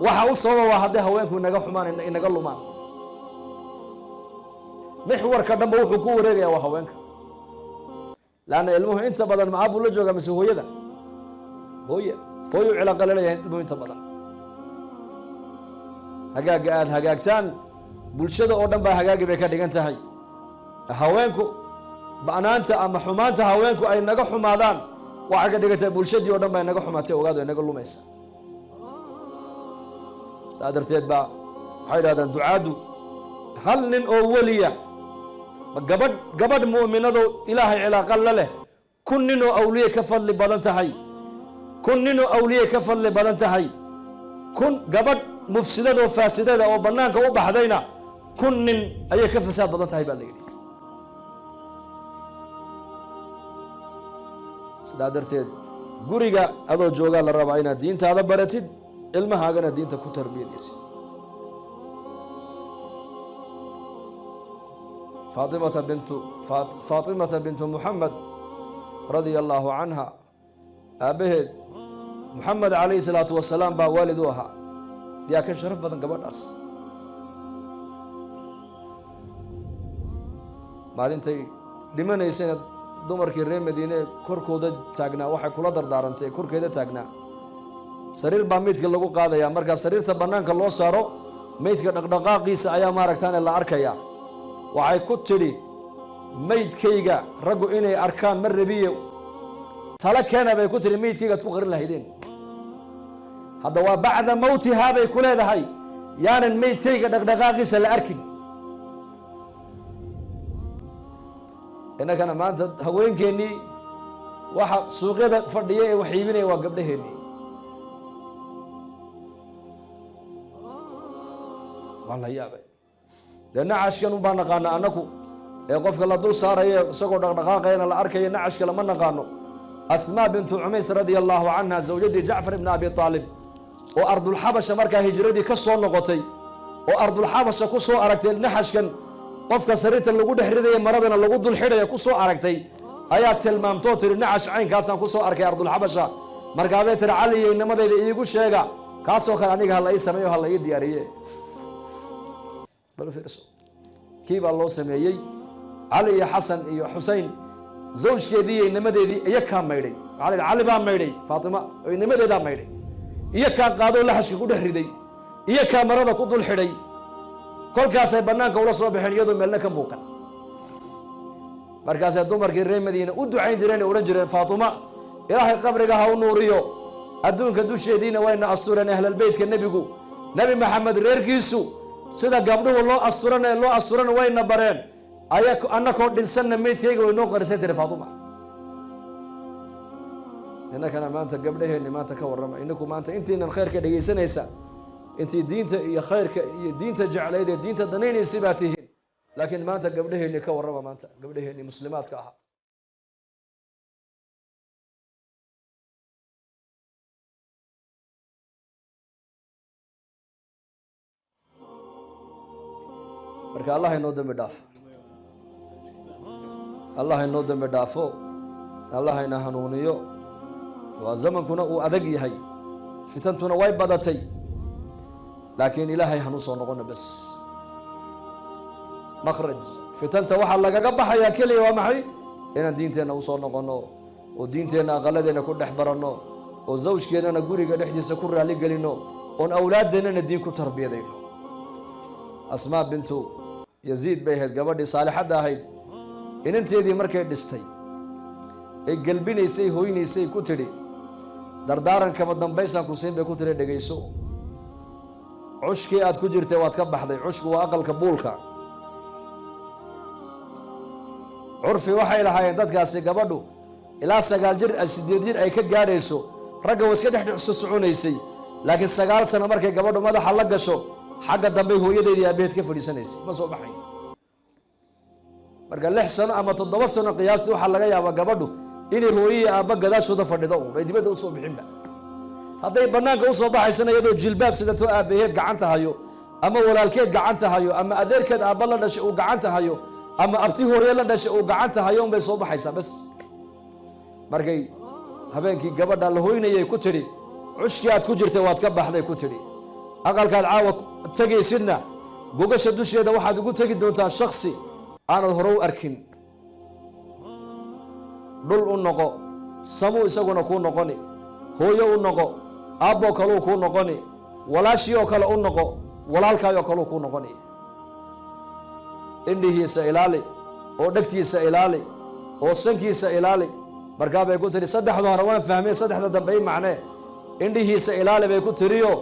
waxa u sababa waa haddii haweenku naga xumaan inaga lumaan mixwarka dhanba wuxuu ku wareegayaa waa haweenka laanna ilmuhu inta badan ma aabuu la joogaa mise hooyada hooyuu cilaqa laleeyahay ilmuhu inta badan hagaagga aada hagaagtaan bulshada oo dhan baa hagaagi bay ka dhigan tahay haweenku ba'naanta ama xumaanta haweenku ay naga xumaadaan waxay ka dhigan tahay bulshadii oo dhan baa naga xumaatay ogaado ay naga lumaysa saa darteed baa waxay idhahdaan ducaaddu hal nin oo weliya gabadh mu'minado ilaahay cilaaqa la leh kun ninoo awliye ka fadli badan tahay kun ninoo awliye ka fadli badan tahay kun gabadh mufsidadoo faasidada oo bannaanka u baxdayna kun nin ayay ka fasaad badan tahay baa la yidhi sidaa darteed guriga adoo joogaa la rabaa inaad diintaada baratid ilmahaagana diinta ku tarbiyadaysid faatimata bintu muxamed radia allaahu canha aabbaheed muxamed calayhi salaatu wasalaam baa waalid u ahaa yaa ka sharaf badan gabadhaas maalintay dhimanaysayna dumarkii reer madiine korkooda taagnaa waxay kula dardaarantay korkeeda taagnaa sariir baa meydka lagu qaadayaa markaa sariirta bannaanka loo saaro meydka dhaqdhaqaaqiisa ayaa maaragtaane la arkayaa waxay ku tidhi meydkayga raggu inay arkaan ma rabiye tala keena bay ku tidhi meydkaygaad ku qarin lahaydeen hadda waa bacda mawtihaa bay ku leedahay yaanan meydkayga dhaqdhaqaaqiisa la arkin innakana maanta haweenkeennii waxa suuqyada fadhiya ee wax iibinaya waa gabdhaheennii waa la yaabay dee nacashkan un baa naqaana annaku ee qofka la dul saaraya isagoo dhaqdhaqaaqayana la arkaya nacashka lama naqaano asmaa bintu cumays radia allaahu canha zawjadii jacfar ibni abi aalib oo ardulxabasha markaa hijradii ka soo noqotay oo ardulxabasha ku soo aragtay naxashkan qofka sariirta lagu dhex ridaya maradana lagu dul xidhaya ku soo aragtay ayaa tilmaamtoo tiri nacash caynkaasaan ku soo arkay ardulxabasha markaabay tiri cali iyo inamadayda iigu sheega kaasoo kale aniga ha la ii sameeyo ha la ii diyaariye kii baa loo sameeyey cali iyo xasan iyo xusein zawjkeedii iyo inamadeedii iyo kaa maydhay waxaa la yidhi cali baa maydhay faatima oo inamadeedaa maydhay iyo kaa qaadoo laxashka ku dhex riday iyo kaa marada ku dul xidhay kolkaasay bannaanka ula soo baxeen iyadoo meelna ka muuqan markaasay dumarkii reer madiina u ducayn jireen ee odhan jireen faatuma ilaahay qabriga ha u nuuriyo adduunka dusheediina wayna astureen ahlalbeytka nebigu nebi maxamed reerkiisu sida gabdhuhu loo asturan wayna bareen annakoo dhinsanna meydkayga way noo qarisay tiri faatuma innakana maanta gabdhaheenni maanta ka warrama inaku maanta intiinan khayrka dhegaysanaysa intii diinta iyo khayrka iyo diinta jeclayd ee diinta danaynaysay baa tihiin laakiin maanta gabdhaheenni ka warrama maanta gabdhaheenni muslimaadka ahaa marka allah inoo dambi dhaafo allah inoo dambi dhaafo allah ina hanuuniyo waa zamankuna uu adag yahay fitantuna way badatay laakiin ilaahay hanu soo noqono bas makhraj fitanta waxaa lagaga baxayaa keliya waa maxay inaan diinteenna usoo noqonno oo diinteenna aqaladeena ku dhex baranno oo zawjkeennana guriga dhexdiisa ku raali gelinno oon awlaaddeennana diin ku tarbiyadayno asmaa bintu yaziid bay ahayd gabadhii saalixadda ahayd inanteedii markay dhistay ay gelbinaysay hoynaysay ku tidhi dardaarankama dambaysaan ku siin bay ku tidhi dhegayso cushkii aad ku jirtay waad ka baxday cushku waa aqalka buulka curfi waxay lahaayeen dadkaasi gabadhu ilaa 9 jir 8 jir ay ka gaadhayso ragga way iska dhex soconaysay laakiin 9 sano markay gabadhu madaxa la gasho xagga dambe hooyadeedii aabaheed ka fadhiisanaysay ma soo baxay marka 6 sano ama 7 sano qiyaastii waxaa laga yaabaa gabadhu inay hooyadii aabba gadaashooda fadhido ay dibadda u soo bixinba hadday bannaanka u soo baxaysana iyadoo jilbaab sidatoo aabaheed gacanta hayo ama walaalkeed gacanta hayo ama adeerkeed aabba la dhashay uu gacanta hayo ama abti hooye la dhashay uu gacanta hayo un bay soo baxaysaa bas. markay habeenkii gabadha la hoynayay ku tidhi cushkii aad ku jirtay waad ka baxday ku tidhi aqalkaad caawa tegaysidna gogasha dusheeda waxaad ugu tegi doontaa shaksi aanad hore u arkin. dhul u noqo, samuu isaguna kuu noqoni, hooyo u noqo, aabboo kaleu kuu noqoni, walaashii oo kale u noqo, walaalkaayoo kaleu kuu noqoni. indhihiisa ilaali oo dhegtiisa ilaali oo sankiisa ilaali. markaa bay ku tihi saddexda hore waan fahmay, saddexda dambe i macnee. indhihiisa ilaali bay ku tiriyo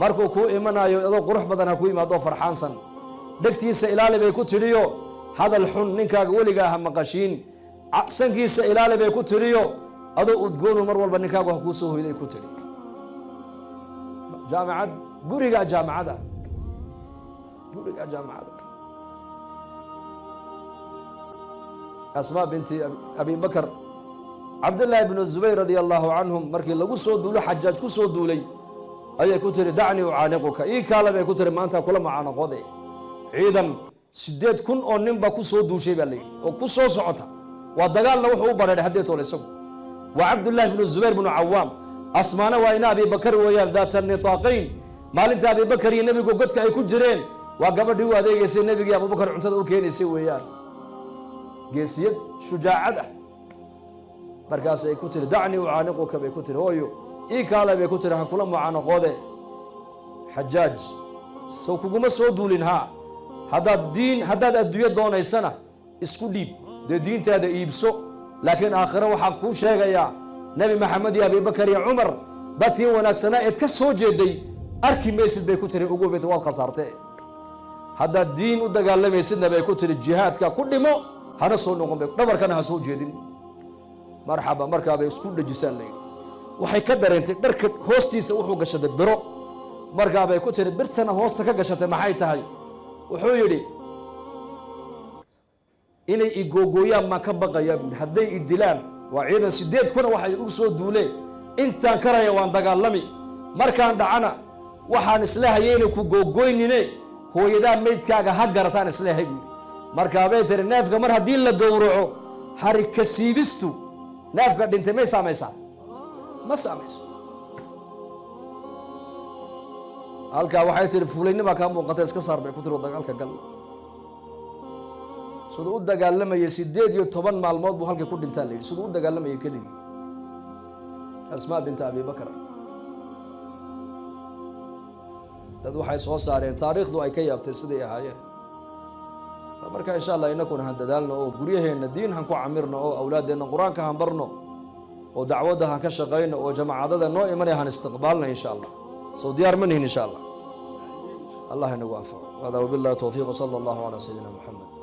markuu kuu imanayo adoo qurux badan ha ku yimaadoo farxaansan. dhegtiisa ilaali bay ku tiriyo hadal xun ninkaaga weligaa ha maqashiin. sankiisa ilaali bay ku tiriyo adoo udgoonu mar walba ninkaagu ha kuu soo hoyday ku tiri. jaamacad gurigaa jaamacada, gurigaa jaamacada. asmaa binti abi bakar, cabdillaahi bnu zubayr radia allahu canhum markii lagu soo duulo xajaaj ku soo duulay ayay ku tiri dacnii ucaaniquka, ii kaale bay ku tiri maanta kula macaanaqoode. ciidan 8,000 oo ninba ku soo duushay baa layidhi oo ku soo socota. waa dagaalna wuxuu u bareedhay haddeetoole isagu. waa cabdullaahi bnu zubayr bnu cawaam. asmaana waa ina abi bakar weeyaan daata nitaaqayn. maalinta abi bakar iyo nebigu godka ay ku jireen waa gabadhii u adeegaysay nebigii abubakar cuntada u keenaysay weeyaan. geesiyad shujaacad ah. markaas ay ku tiri dacnii ucaaniquka bay ku tiri hooyo ii kaale bay ku tiri han kula mucaanaqoode. xajaaj sow kuguma soo duulin haa haddaad adduunyo doonaysana isku dhiib dee diintaada iibso. laakiin aakhiro waxaan kuu sheegayaa nebi maxamed iyo abibakar iyo cumar dadkii wanaagsanaa eed ka soo jeeday arki maysid bay ku tiri ugu bit waad khasaartee. haddaad diin u dagaalamaysidna bay ku tiri jihaadka ku dhimo hana soo noqon bay dhabarkana ha soo jeedin. marxaba markaabay isku dhejisaan layidhi. waxay ka dareentay dharka hoostiisa wuxuu gashaday biro. markaabay ku tiri birtana hoosta ka gashatay maxay tahay? wuxuu yidhi inay igogooyaan maan ka baqayaa buui. hadday i dilaan waa ciidan 8,000 waxay u soo duuleen. intaan karaya waan dagaalami. markaan dhacana waxaan islehayay inay ku googoynine hooyadaa maydkaaga ha garataan islehay buui. markaabay tiri neefka mar haddii la gowraco harika siibistu neefka dhintay may saamaysaa? ma saamayso. halkaa waxay tihi fuulaynibaa kaa muuqata iska saar bay ku tiri dagaalka gal. siduu u dagaalamayay 18 maalmood buu halkii ku dhintaa la yidhi. siduu u dagaalamayay keligii. asmaa binta abi bakar. dad waxay soo saareen taariikhdu ay ka yaabtay siday ahaayeen. marka insha allah inakuna han dadaalno oo guryaheenna diin han ku camirno oo awlaadeenna qur-aanka han barno oo dacwadda han ka shaqayno oo jamaacadada noo imanaya han istiqbaalna insha allah. soo diyaar ma nihin insha allah. allah inagu anfaco. hada wabillahi towfiiq. sala allahu calaa sayidina muxamed.